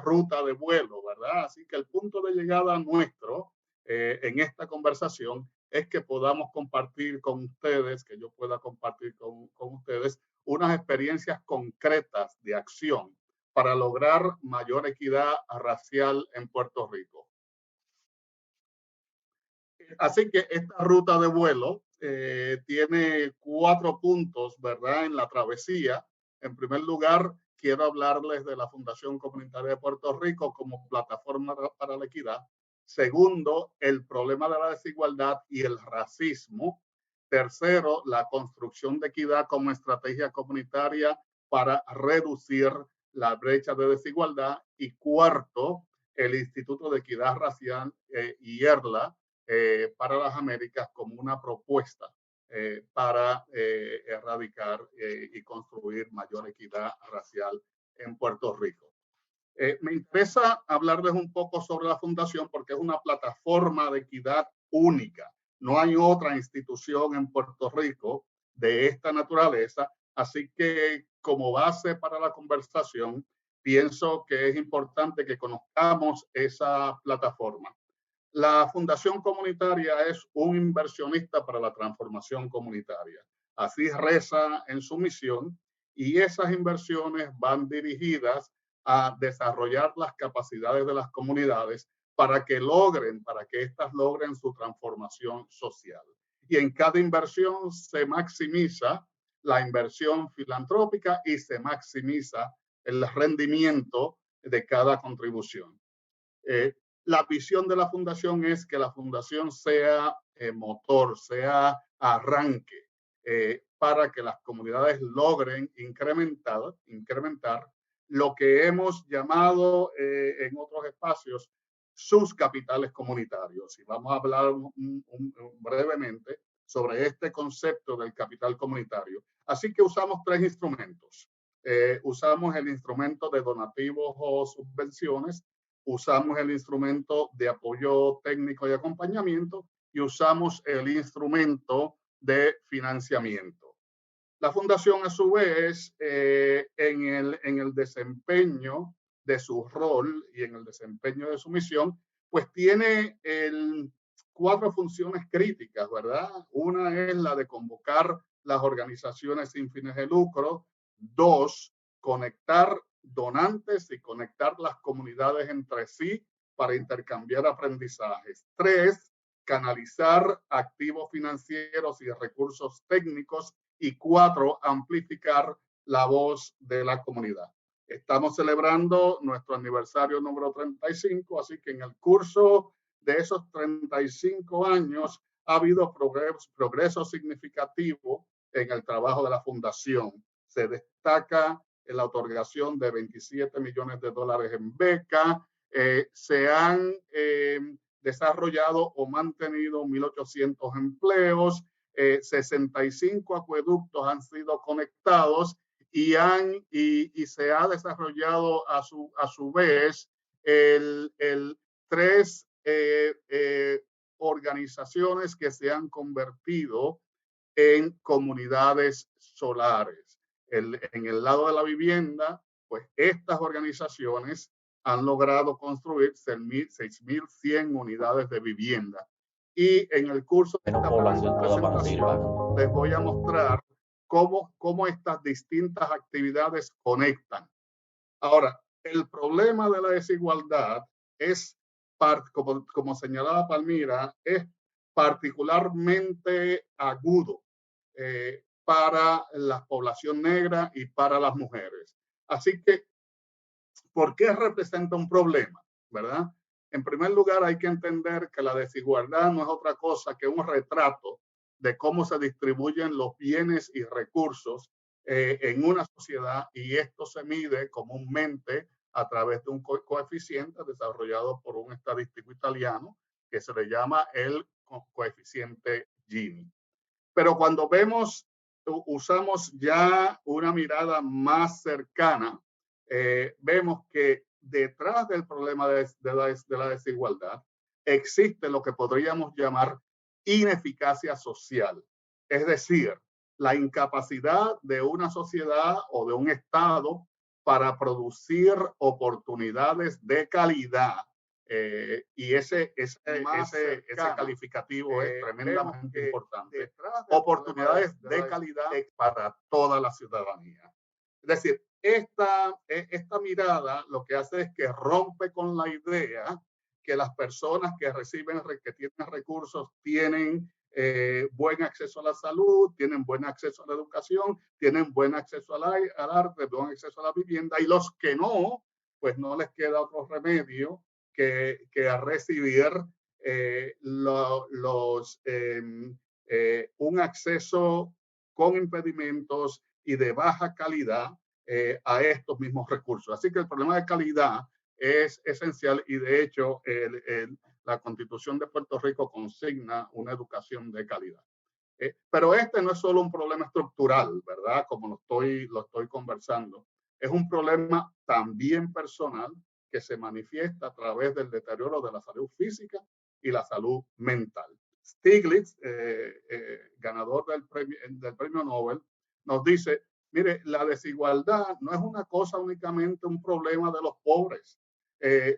ruta de vuelo, ¿verdad? Así que el punto de llegada nuestro en esta conversación es que podamos compartir con ustedes, que yo pueda compartir con ustedes unas experiencias concretas de acción para lograr mayor equidad racial en Puerto Rico. Así que esta ruta de vuelo tiene 4 puntos, ¿verdad? En la travesía. En primer lugar, quiero hablarles de la Fundación Comunitaria de Puerto Rico como plataforma para la equidad. Segundo, el problema de la desigualdad y el racismo. Tercero, la construcción de equidad como estrategia comunitaria para reducir la brecha de desigualdad. Y cuarto, el Instituto de Equidad Racial IERLA, para las Américas como una propuesta para erradicar y construir mayor equidad racial en Puerto Rico. Me interesa hablarles un poco sobre la fundación porque es una plataforma de equidad única. No hay otra institución en Puerto Rico de esta naturaleza, así que como base para la conversación, pienso que es importante que conozcamos esa plataforma. La Fundación Comunitaria es un inversionista para la transformación comunitaria. Así reza en su misión y esas inversiones van dirigidas a desarrollar las capacidades de las comunidades para que éstas logren su transformación social. Y en cada inversión se maximiza la inversión filantrópica y se maximiza el rendimiento de cada contribución. La visión de la fundación es que la fundación sea motor, sea arranque para que las comunidades logren incrementar lo que hemos llamado en otros espacios sus capitales comunitarios. Y vamos a hablar brevemente sobre este concepto del capital comunitario. Así que usamos 3 instrumentos. Usamos el instrumento de donativos o subvenciones, usamos el instrumento de apoyo técnico y acompañamiento y usamos el instrumento de financiamiento. La fundación, a su vez, en el desempeño de su rol y en el desempeño de su misión, pues tiene 4 funciones críticas, ¿verdad? Una es la de convocar las organizaciones sin fines de lucro. 2, conectar donantes y conectar las comunidades entre sí para intercambiar aprendizajes. 3, canalizar activos financieros y recursos técnicos. Y 4, amplificar la voz de la comunidad. Estamos celebrando nuestro aniversario número 35, así que en el curso de esos 35 años ha habido progreso significativo en el trabajo de la fundación. Se destaca en la otorgación de $27 millones en beca. Se han desarrollado o mantenido 1.800 empleos. 65 acueductos han sido conectados y se ha desarrollado a su vez 3 organizaciones que se han convertido en comunidades solares. En el lado de la vivienda, pues estas organizaciones han logrado construir 6.100 unidades de vivienda. Y en el curso de esta presentación les voy a mostrar cómo estas distintas actividades conectan. Ahora, el problema de la desigualdad es, como señalaba Palmira, es particularmente agudo para la población negra y para las mujeres. Así que, ¿por qué representa un problema? ¿Verdad? En primer lugar, hay que entender que la desigualdad no es otra cosa que un retrato de cómo se distribuyen los bienes y recursos en una sociedad, y esto se mide comúnmente a través de un coeficiente desarrollado por un estadístico italiano que se le llama el coeficiente Gini. Pero cuando usamos ya una mirada más cercana, vemos que detrás del problema de la desigualdad existe lo que podríamos llamar ineficacia social. Es decir, la incapacidad de una sociedad o de un Estado para producir oportunidades de calidad. Y ese calificativo es tremendamente importante. Oportunidades de calidad para toda la ciudadanía. Es decir, esta mirada lo que hace es que rompe con la idea que las personas que tienen recursos tienen buen acceso a la salud, tienen buen acceso a la educación, tienen buen acceso al arte, buen acceso a la vivienda, y los que no, pues no les queda otro remedio que a recibir un acceso con impedimentos y de baja calidad a estos mismos recursos. Así que el problema de calidad es esencial, y de hecho la Constitución de Puerto Rico consigna una educación de calidad. Pero este no es solo un problema estructural, ¿verdad? Como lo estoy conversando. Es un problema también personal que se manifiesta a través del deterioro de la salud física y la salud mental. Stiglitz, ganador del premio Nobel, nos dice, mire, la desigualdad no es una cosa únicamente un problema de los pobres.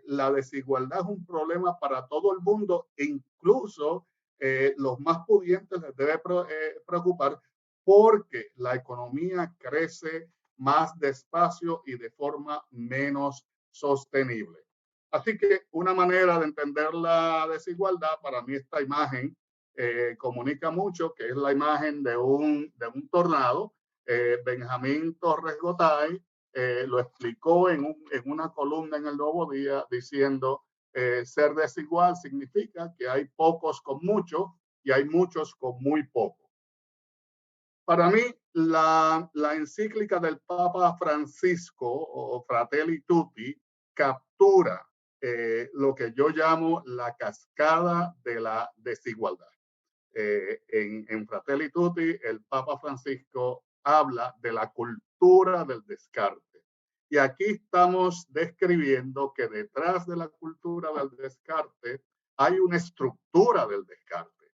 La desigualdad es un problema para todo el mundo, e incluso los más pudientes les debe preocupar, porque la economía crece más despacio y de forma menos sostenible. Así que una manera de entender la desigualdad, para mí esta imagen comunica mucho, que es la imagen de un tornado. Benjamín Torres Gotay lo explicó en una columna en El Nuevo Día, diciendo ser desigual significa que hay pocos con mucho y hay muchos con muy poco. Para mí, la encíclica del Papa Francisco, o Fratelli Tutti, captura lo que yo llamo la cascada de la desigualdad. En Fratelli Tutti, el Papa Francisco habla de la cultura del descarte. Y aquí estamos describiendo que detrás de la cultura del descarte hay una estructura del descarte.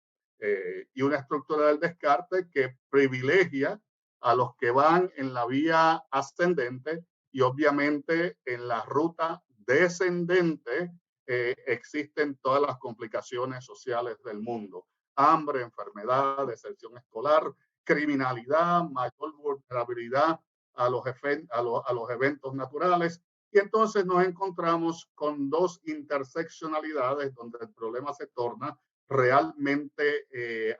Y una estructura del descarte que privilegia a los que van en la vía ascendente, y obviamente en la ruta descendente existen todas las complicaciones sociales del mundo: hambre, enfermedad, deserción escolar, criminalidad, mayor vulnerabilidad a los eventos naturales. Y entonces nos encontramos con dos interseccionalidades donde el problema se torna realmente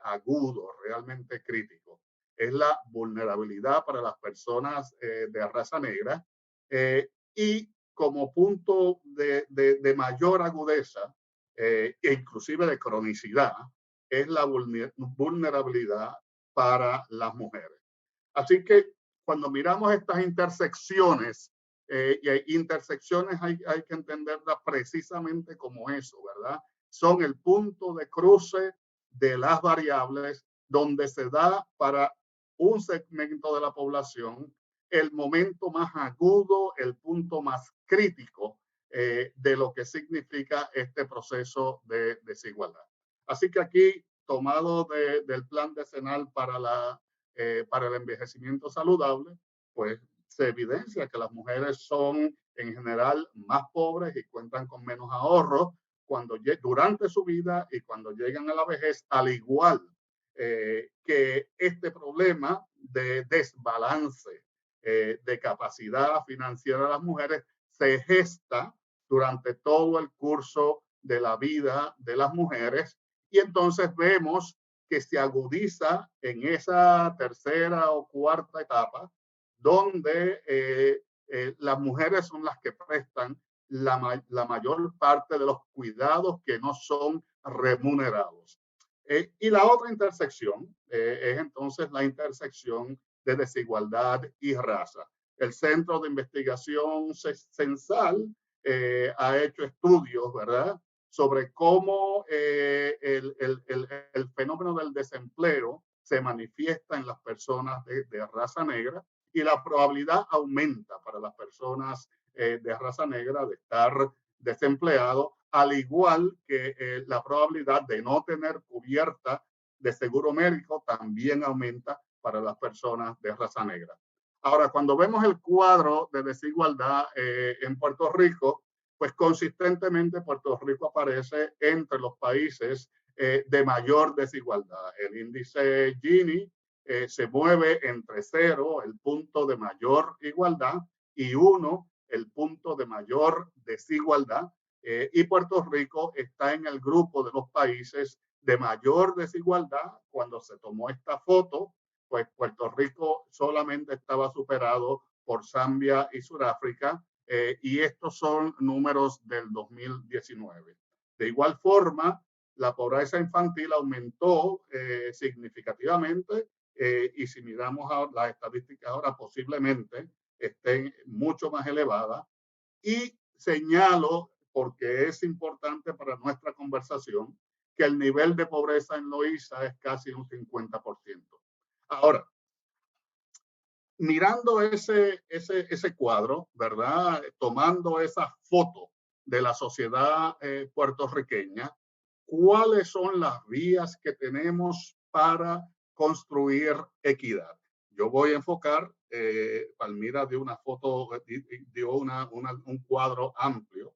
agudo, realmente crítico. Es la vulnerabilidad para las personas de raza negra, y como punto de mayor agudeza e inclusive de cronicidad, es la vulnerabilidad para las mujeres. Así que cuando miramos estas intersecciones, y intersecciones hay que entenderlas precisamente como eso, ¿verdad? Son el punto de cruce de las variables donde se da para un segmento de la población el momento más agudo, el punto más crítico de lo que significa este proceso de desigualdad. Así que aquí, tomado del plan decenal para el envejecimiento saludable, pues se evidencia que las mujeres son en general más pobres y cuentan con menos ahorros durante su vida y cuando llegan a la vejez, al igual que este problema de desbalance de capacidad financiera de las mujeres se gesta durante todo el curso de la vida de las mujeres, y entonces vemos que se agudiza en esa tercera o cuarta etapa, donde las mujeres son las que prestan la mayor parte de los cuidados que no son remunerados. Y la otra intersección es entonces la intersección de desigualdad y raza. El Centro de Investigación Censal ha hecho estudios, ¿verdad?, sobre cómo el fenómeno del desempleo se manifiesta en las personas de raza negra, y la probabilidad aumenta para las personas de raza negra de estar desempleado, al igual que la probabilidad de no tener cubierta de seguro médico también aumenta para las personas de raza negra. Ahora, cuando vemos el cuadro de desigualdad en Puerto Rico, pues consistentemente Puerto Rico aparece entre los países de mayor desigualdad. El índice Gini se mueve entre 0, el punto de mayor igualdad, y 1, el punto de mayor desigualdad. Y Puerto Rico está en el grupo de los países de mayor desigualdad. Cuando se tomó esta foto, pues Puerto Rico solamente estaba superado por Zambia y Sudáfrica, y estos son números del 2019. De igual forma, la pobreza infantil aumentó significativamente, y si miramos las estadísticas ahora, posiblemente estén mucho más elevadas. Y señalo, porque es importante para nuestra conversación, que el nivel de pobreza en Loíza es casi un 50%. Ahora, mirando ese cuadro, ¿verdad?, tomando esa foto de la sociedad puertorriqueña, ¿cuáles son las vías que tenemos para construir equidad? Yo voy a enfocar, Palmira dio una foto, dio un cuadro amplio,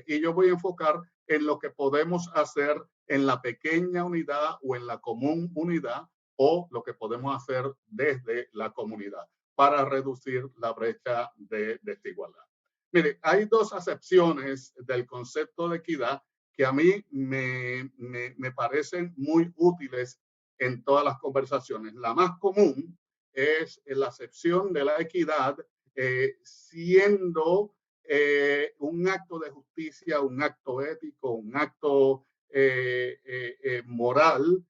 y yo voy a enfocar en lo que podemos hacer en la pequeña unidad o en la común unidad, o lo que podemos hacer desde la comunidad para reducir la brecha de desigualdad. Mire, hay dos acepciones del concepto de equidad que a mí me parecen muy útiles en todas las conversaciones. La más común es la acepción de la equidad siendo un acto de justicia, un acto ético, un acto moral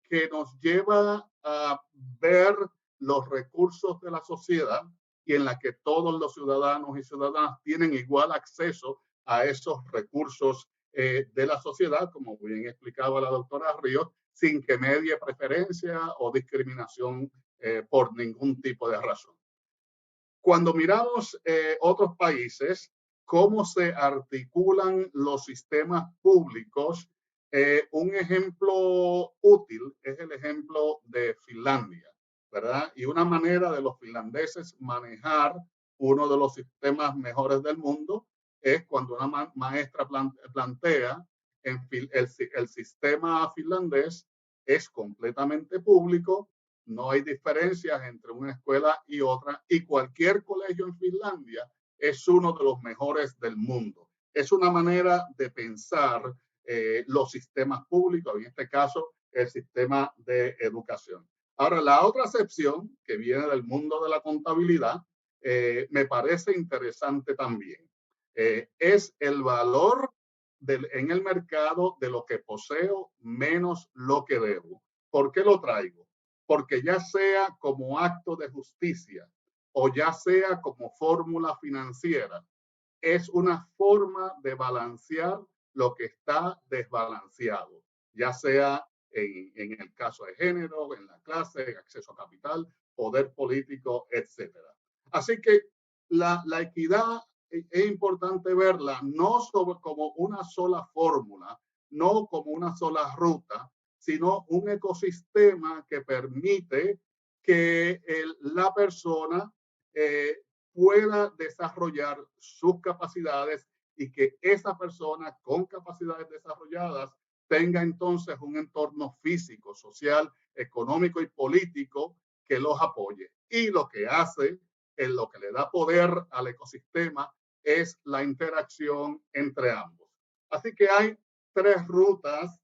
que nos lleva a ver los recursos de la sociedad y en la que todos los ciudadanos y ciudadanas tienen igual acceso a esos recursos de la sociedad, como bien explicaba la doctora Ríos, sin que medie preferencia o discriminación por ningún tipo de razón. Cuando miramos otros países, cómo se articulan los sistemas públicos, un ejemplo útil es el ejemplo de Finlandia, ¿verdad? Y una manera de los finlandeses manejar uno de los sistemas mejores del mundo es cuando una maestra plantea el sistema finlandés es completamente público, no hay diferencias entre una escuela y otra, y cualquier colegio en Finlandia es uno de los mejores del mundo. Es una manera de pensar los sistemas públicos, en este caso el sistema de educación. Ahora, la otra acepción que viene del mundo de la contabilidad me parece interesante también. Es el valor en el mercado de lo que poseo menos lo que debo. ¿Por qué lo traigo? Porque ya sea como acto de justicia o ya sea como fórmula financiera, es una forma de balancear lo que está desbalanceado, ya sea en el caso de género, en la clase, acceso a capital, poder político, etc. Así que la equidad es importante verla no como una sola fórmula, no como una sola ruta, sino un ecosistema que permite que la persona pueda desarrollar sus capacidades y que esa persona con capacidades desarrolladas tenga entonces un entorno físico, social, económico y político que los apoye. Y lo que hace, lo que le da poder al ecosistema es la interacción entre ambos. Así que hay tres rutas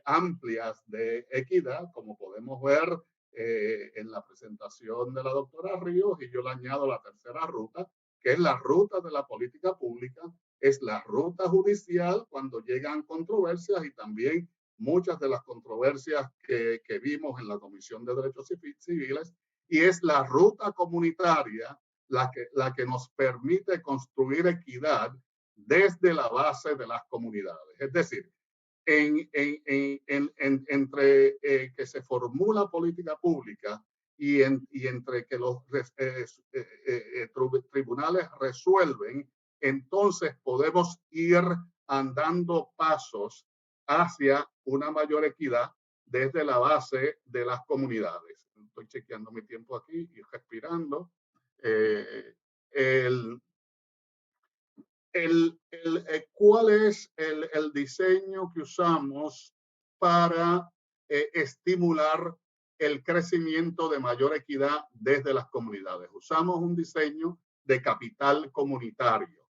amplias de equidad, como podemos ver en la presentación de la doctora Ríos, y yo le añado la tercera ruta, que es la ruta de la política pública, es la ruta judicial cuando llegan controversias y también muchas de las controversias que vimos en la Comisión de Derechos Civiles, y es la ruta comunitaria la que nos permite construir equidad desde la base de las comunidades. Es decir, entre que se formula política pública y entre que los tribunales resuelven, entonces podemos ir andando pasos hacia una mayor equidad desde la base de las comunidades. Estoy chequeando mi tiempo aquí y respirando. ¿Cuál es el diseño que usamos para estimular el crecimiento de mayor equidad desde las comunidades? Usamos un diseño de capital comunitario.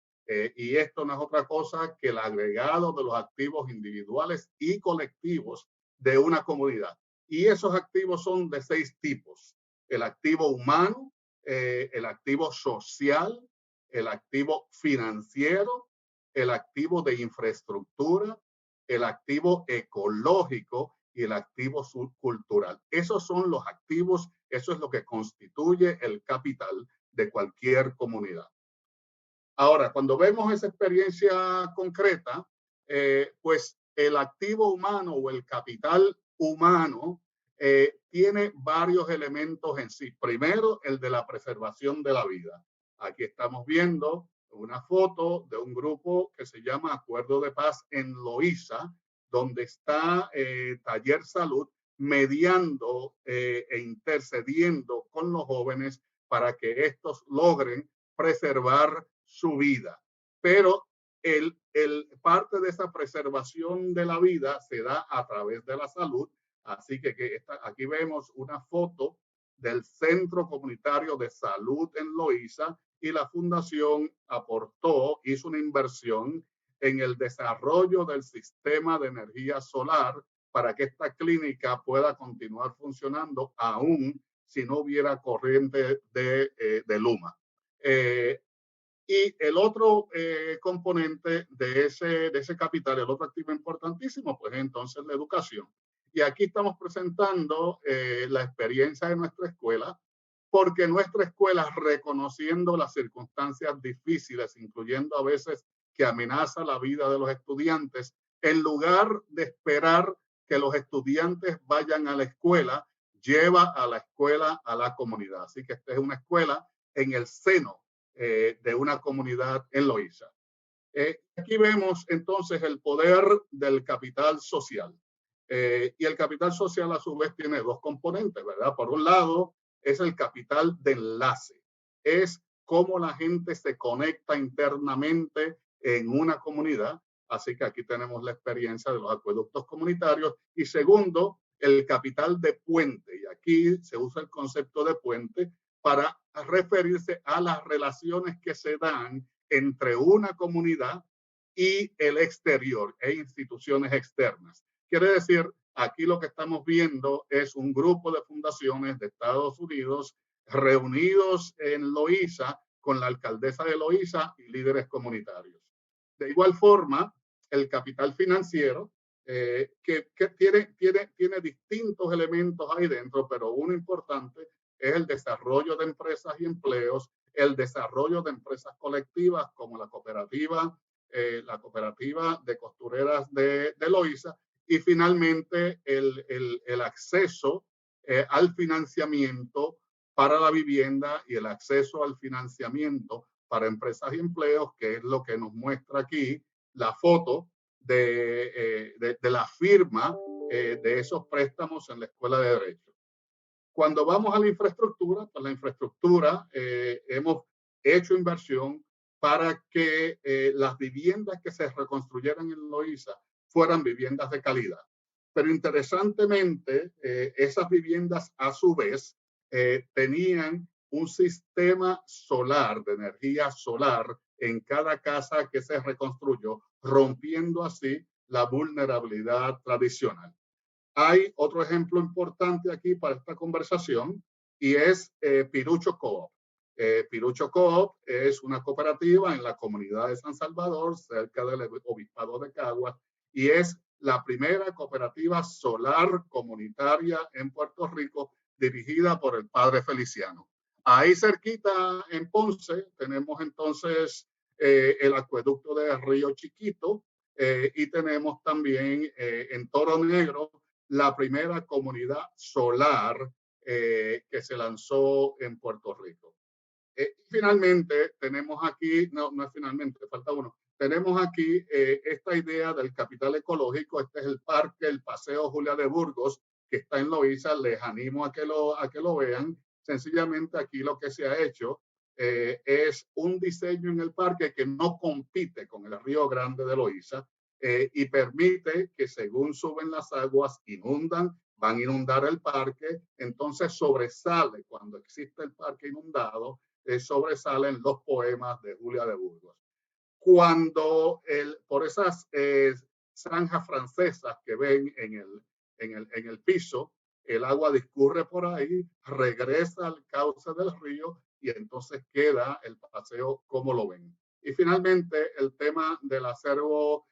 Y esto no es otra cosa que el agregado de los activos individuales y colectivos de una comunidad. Y esos activos son de 6 tipos. El activo humano, el activo social, el activo financiero, el activo de infraestructura, el activo ecológico y el activo cultural. Esos son los activos, eso es lo que constituye el capital de cualquier comunidad. Ahora, cuando vemos esa experiencia concreta, pues el activo humano o el capital humano tiene varios elementos en sí. Primero, el de la preservación de la vida. Aquí estamos viendo una foto de un grupo que se llama Acuerdo de Paz en Loíza, donde está Taller Salud mediando e intercediendo con los jóvenes para que estos logren preservar su vida. Pero parte de esa preservación de la vida se da a través de la salud. Así que aquí vemos una foto del Centro Comunitario de Salud en Loíza y la fundación aportó, hizo una inversión en el desarrollo del sistema de energía solar para que esta clínica pueda continuar funcionando aún si no hubiera corriente de Luma. Y el otro componente de ese capital, el otro activo importantísimo, pues entonces la educación. Y aquí estamos presentando la experiencia de nuestra escuela, porque nuestra escuela, reconociendo las circunstancias difíciles, incluyendo a veces que amenaza la vida de los estudiantes, en lugar de esperar que los estudiantes vayan a la escuela, lleva a la escuela a la comunidad. Así que esta es una escuela en el seno de una comunidad en Loíza. Aquí vemos entonces el poder del capital social. Y el capital social a su vez tiene dos componentes, ¿verdad? Por un lado es el capital de enlace. Es cómo la gente se conecta internamente en una comunidad. Así que aquí tenemos la experiencia de los acueductos comunitarios. Y segundo, el capital de puente. Y aquí se usa el concepto de puente para referirse a las relaciones que se dan entre una comunidad y el exterior e instituciones externas. Quiere decir, aquí lo que estamos viendo es un grupo de fundaciones de Estados Unidos reunidos en Loíza con la alcaldesa de Loíza y líderes comunitarios. De igual forma, el capital financiero, que tiene distintos elementos ahí dentro, pero uno importante es el desarrollo de empresas y empleos, el desarrollo de empresas colectivas como la cooperativa de costureras de Loíza, y finalmente el acceso al financiamiento para la vivienda y el acceso al financiamiento para empresas y empleos, que es lo que nos muestra aquí la foto de la firma de esos préstamos en la Escuela de Derecho. Cuando vamos a la infraestructura, pues la infraestructura hemos hecho inversión para que las viviendas que se reconstruyeran en Loíza fueran viviendas de calidad. Pero interesantemente, esas viviendas a su vez tenían un sistema solar, de energía solar, en cada casa que se reconstruyó, rompiendo así la vulnerabilidad tradicional. Hay otro ejemplo importante aquí para esta conversación y es Pirucho Coop. Pirucho Coop es una cooperativa en la comunidad de San Salvador, cerca del obispado de Caguas, y es la primera cooperativa solar comunitaria en Puerto Rico dirigida por el padre Feliciano. Ahí cerquita en Ponce tenemos entonces el acueducto de Río Chiquito y tenemos también en Toro Negro la primera comunidad solar que se lanzó en Puerto Rico. Finalmente, tenemos aquí, no es finalmente, falta uno, tenemos aquí esta idea del capital ecológico. Este es el parque, el Paseo Julia de Burgos, que está en Loíza. Les animo a que lo vean. Sencillamente aquí lo que se ha hecho es un diseño en el parque que no compite con el Río Grande de Loíza y permite que según suben las aguas, van a inundar el parque, entonces sobresale cuando existe el parque inundado, sobresalen los poemas de Julia de Burgos. Cuando por esas zanjas francesas que ven en el piso, el agua discurre por ahí, regresa al cauce del río y entonces queda el paseo como lo ven. Y finalmente el tema del acervo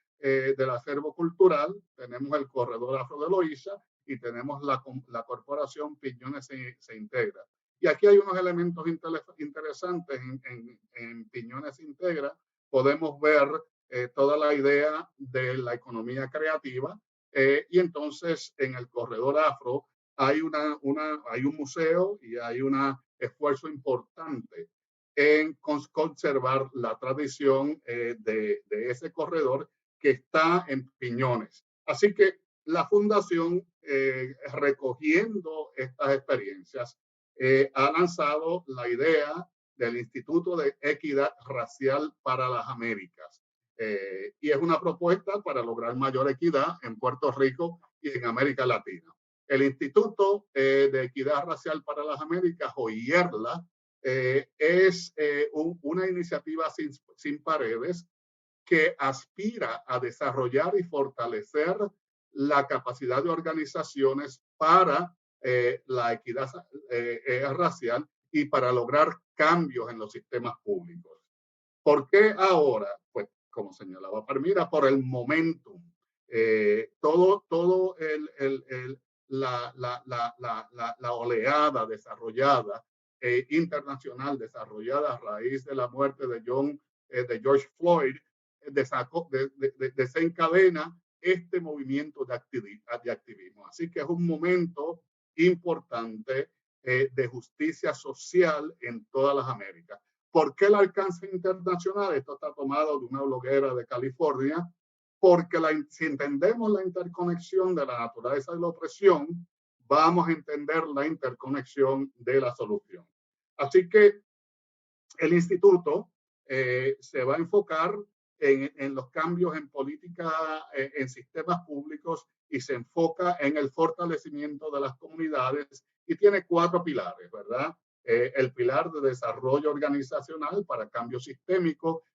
cultural. Tenemos el corredor Afro de Loíza y tenemos la corporación Piñones se integra. Y aquí hay unos elementos interesantes en Piñones se integra. Podemos ver toda la idea de la economía creativa y entonces en el corredor Afro hay un museo y hay un esfuerzo importante en conservar la tradición de ese corredor que está en Piñones. Así que la fundación, recogiendo estas experiencias, ha lanzado la idea del Instituto de Equidad Racial para las Américas. Y es una propuesta para lograr mayor equidad en Puerto Rico y en América Latina. El Instituto de Equidad Racial para las Américas, o IERLA, es una iniciativa sin paredes que aspira a desarrollar y fortalecer la capacidad de organizaciones para la equidad racial y para lograr cambios en los sistemas públicos. ¿Por qué ahora? Pues, como señalaba Palmira, por el momentum. Todo la oleada desarrollada, internacional desarrollada a raíz de la muerte de George Floyd, desencadena este movimiento de activismo. Así que es un momento importante de justicia social en todas las Américas. ¿Por qué el alcance internacional? Esto está tomado de una bloguera de California, porque si entendemos la interconexión de la naturaleza de la opresión, vamos a entender la interconexión de la solución. Así que el instituto se va a enfocar en los cambios en política, en sistemas públicos, y se enfoca en el fortalecimiento de las comunidades y tiene 4 pilares, ¿verdad? El pilar de desarrollo organizacional para cambio sistémico.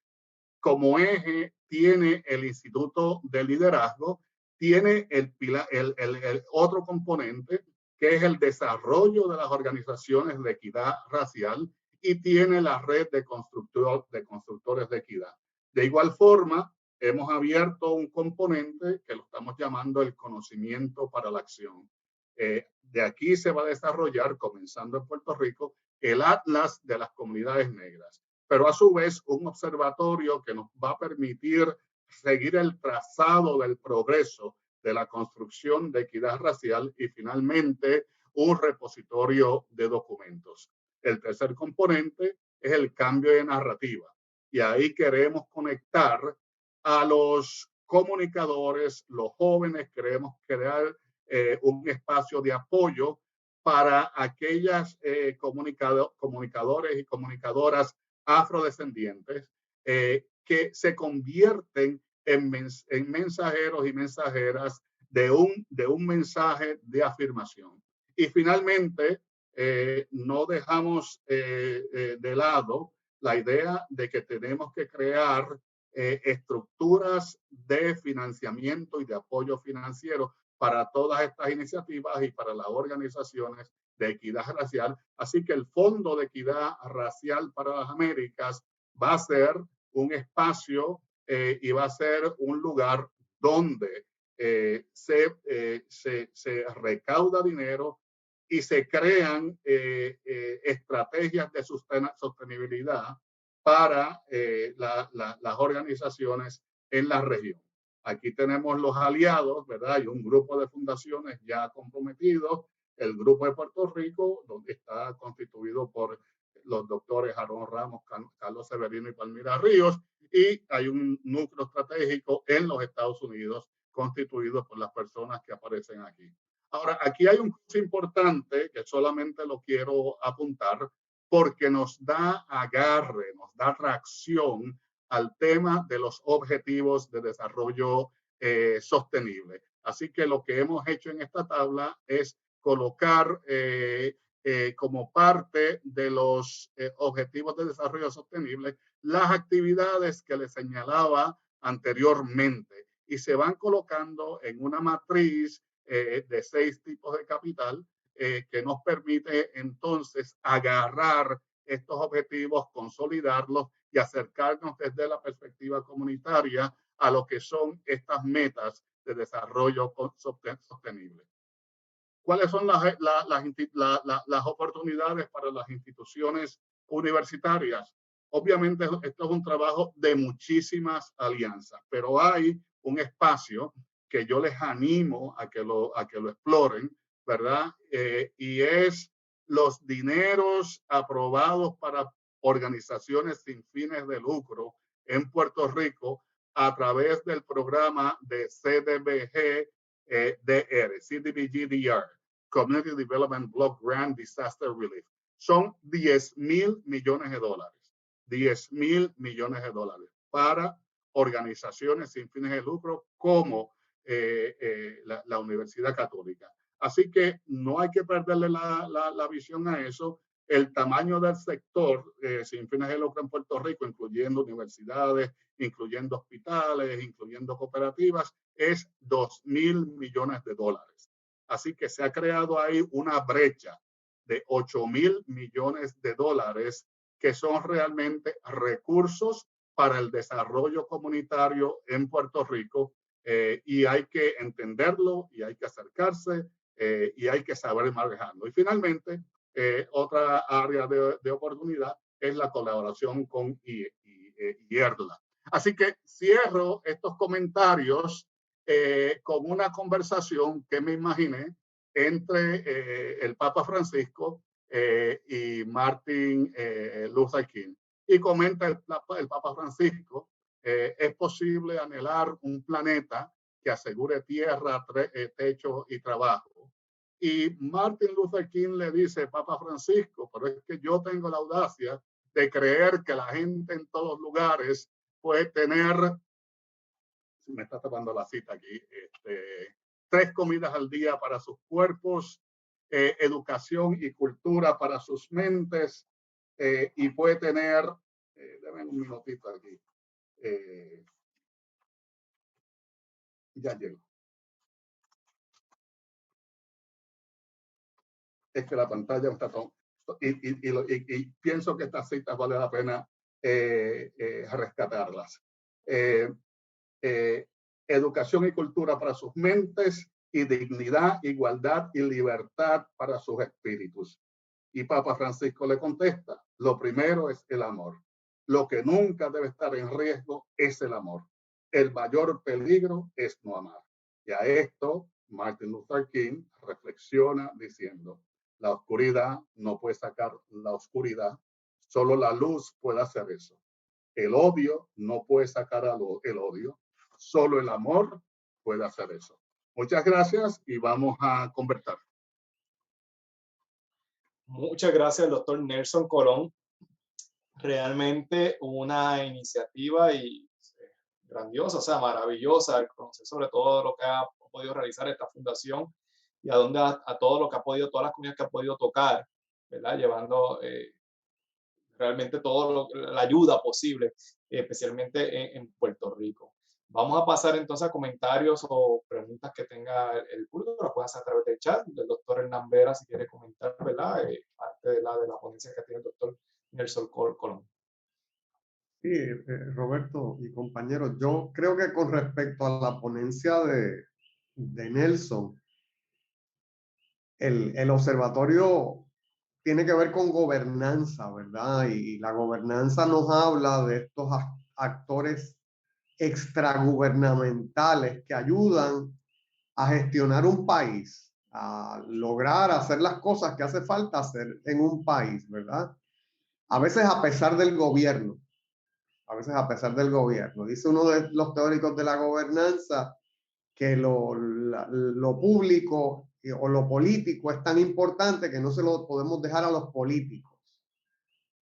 Como eje tiene el Instituto de Liderazgo, tiene el otro componente que es el desarrollo de las organizaciones de equidad racial y tiene la red de constructores de equidad. De igual forma, hemos abierto un componente que lo estamos llamando el conocimiento para la acción. De aquí se va a desarrollar, comenzando en Puerto Rico, el Atlas de las Comunidades Negras, pero a su vez un observatorio que nos va a permitir seguir el trazado del progreso de la construcción de equidad racial y finalmente un repositorio de documentos. El tercer componente es el cambio de narrativa y ahí queremos conectar a los comunicadores, los jóvenes, queremos crear un espacio de apoyo para aquellas comunicadores y comunicadoras afrodescendientes que se convierten en mensajeros y mensajeras de un mensaje de afirmación. Y finalmente, no dejamos de lado la idea de que tenemos que crear estructuras de financiamiento y de apoyo financiero para todas estas iniciativas y para las organizaciones de equidad racial. Así que el Fondo de Equidad Racial para las Américas va a ser un espacio y va a ser un lugar donde se recauda dinero y se crean estrategias de sostenibilidad para las organizaciones en la región. Aquí tenemos los aliados, ¿verdad? Hay un grupo de fundaciones ya comprometidos, el grupo de Puerto Rico, donde está constituido por los doctores Aarón Ramos, Carlos Severino y Palmira Ríos, y hay un núcleo estratégico en los Estados Unidos constituido por las personas que aparecen aquí. Ahora, aquí hay un punto importante que solamente lo quiero apuntar porque nos da agarre, nos da tracción al tema de los objetivos de desarrollo sostenible. Así que lo que hemos hecho en esta tabla es colocar como parte de los objetivos de desarrollo sostenible las actividades que les señalaba anteriormente y se van colocando en una matriz de 6 tipos de capital que nos permite entonces agarrar estos objetivos, consolidarlos y acercarnos desde la perspectiva comunitaria a lo que son estas metas de desarrollo sostenible. ¿Cuáles son las oportunidades para las instituciones universitarias? Obviamente esto es un trabajo de muchísimas alianzas, pero hay un espacio que yo les animo a que lo exploren, ¿verdad? Y es los dineros aprobados para organizaciones sin fines de lucro en Puerto Rico a través del programa de CDBG DR, CDBG-DR, Community Development Block Grant Disaster Relief. Son 10,000 millones de dólares. 10,000 millones de dólares para organizaciones sin fines de lucro como la Universidad Católica. Así que no hay que perderle la visión a eso. El tamaño del sector sin fines de lucro en Puerto Rico, incluyendo universidades, incluyendo hospitales, incluyendo cooperativas, es 2,000 millones de dólares. Así que se ha creado ahí una brecha de 8,000 millones de dólares que son realmente recursos para el desarrollo comunitario en Puerto Rico y hay que entenderlo y hay que acercarse y hay que saber manejarlo. Y finalmente, otra área de oportunidad es la colaboración con IERLA. Así que cierro estos comentarios con una conversación que me imaginé entre el Papa Francisco y Martin Luther King. Y comenta el Papa Francisco, es posible anhelar un planeta que asegure tierra, techo y trabajo. Y Martin Luther King le dice, Papa Francisco, pero es que yo tengo la audacia de creer que la gente en todos lugares puede tener, me está tapando la cita aquí, 3 comidas al día para sus cuerpos, educación y cultura para sus mentes, y puede tener, déjenme un minutito aquí, ya llego. Es que la pantalla está todo, y pienso que estas citas vale la pena rescatarlas. Educación y cultura para sus mentes y dignidad, igualdad y libertad para sus espíritus. Y Papa Francisco le contesta, lo primero es el amor. Lo que nunca debe estar en riesgo es el amor. El mayor peligro es no amar. Y a esto Martin Luther King reflexiona diciendo, la oscuridad no puede sacar la oscuridad, solo la luz puede hacer eso. El odio no puede sacar el odio, solo el amor puede hacer eso. Muchas gracias y vamos a conversar. Muchas gracias al doctor Nelson Colón. Realmente una iniciativa grandiosa, o sea, maravillosa, conocer sobre todo lo que ha podido realizar esta fundación y a dónde a todo lo que ha podido, todas las comunidades que ha podido tocar, ¿verdad? Llevando realmente toda la ayuda posible, especialmente en Puerto Rico. Vamos a pasar entonces a comentarios o preguntas que tenga el público, lo pueden hacer a través del chat, del doctor Hernán Vera, si quiere comentar, ¿verdad? Parte de la ponencia que tiene el doctor Nelson Colón. Sí, Roberto y compañeros, yo creo que con respecto a la ponencia de Nelson, el observatorio tiene que ver con gobernanza, ¿verdad? Y la gobernanza nos habla de estos actores extragubernamentales que ayudan a gestionar un país, a lograr hacer las cosas que hace falta hacer en un país, ¿verdad? A veces a pesar del gobierno, a veces a pesar del gobierno. Dice uno de los teóricos de la gobernanza que lo público o lo político es tan importante que no se lo podemos dejar a los políticos.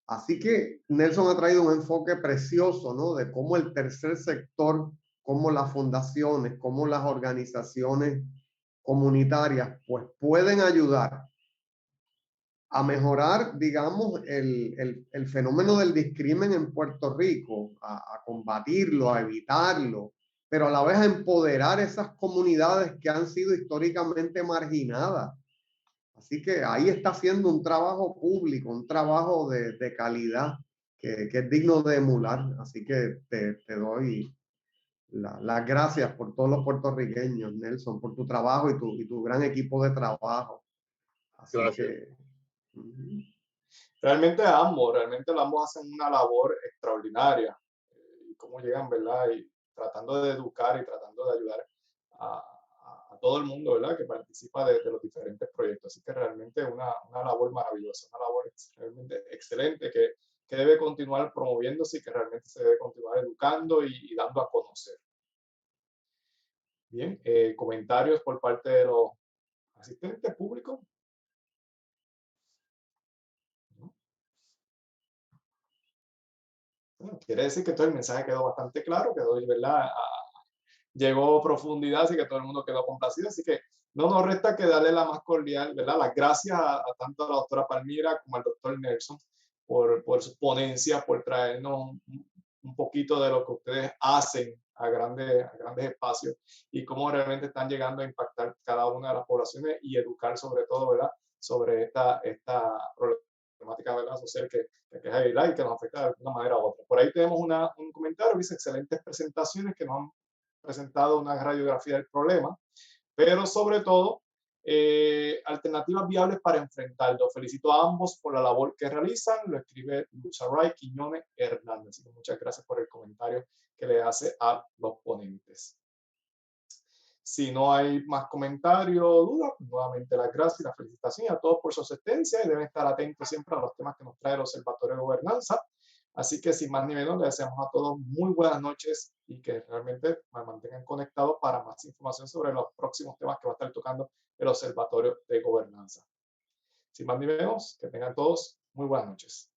Así que Nelson ha traído un enfoque precioso, ¿no? De cómo el tercer sector, cómo las fundaciones, cómo las organizaciones comunitarias, pues pueden ayudar a mejorar, digamos, el fenómeno del discrimen en Puerto Rico, a combatirlo, a evitarlo, pero a la vez a empoderar esas comunidades que han sido históricamente marginadas. Así que ahí está haciendo un trabajo público, un trabajo de calidad que es digno de emular. Así que te doy las gracias por todos los puertorriqueños, Nelson, por tu trabajo y tu gran equipo de trabajo. Así Gracias. que... Realmente ambos hacen una labor extraordinaria. Y cómo llegan, ¿verdad? Y tratando de educar y tratando de ayudar a todo el mundo, ¿verdad? Que participa de los diferentes proyectos. Así que realmente una labor maravillosa, una labor realmente excelente que debe continuar promoviéndose y que realmente se debe continuar educando y dando a conocer. Bien, comentarios por parte de los asistentes públicos. Bueno, quiere decir que todo el mensaje quedó bastante claro, quedó, ¿verdad? Llegó profundidad, así que todo el mundo quedó complacido. Así que no nos resta que darle la más cordial, ¿verdad? Las gracias a tanto a la doctora Palmira como al doctor Nelson por sus ponencias, por traernos un poquito de lo que ustedes hacen a grandes espacios y cómo realmente están llegando a impactar cada una de las poblaciones y educar sobre todo, ¿verdad? Sobre esta problemática, ¿verdad? Social que es y que nos afecta de alguna manera u otra. Por ahí tenemos un comentario, dice excelentes presentaciones que nos han presentado una radiografía del problema, pero sobre todo alternativas viables para enfrentarlo. Felicito a ambos por la labor que realizan, lo escribe Luzaray Quiñones Hernández. Así que muchas gracias por el comentario que le hace a los ponentes. Si no hay más comentarios o dudas, pues nuevamente las gracias y las felicitaciones a todos por su asistencia y deben estar atentos siempre a los temas que nos trae el Observatorio de Gobernanza. Así que sin más ni menos, les deseamos a todos muy buenas noches y que realmente me mantengan conectados para más información sobre los próximos temas que va a estar tocando el Observatorio de Gobernanza. Sin más ni menos, que tengan todos muy buenas noches.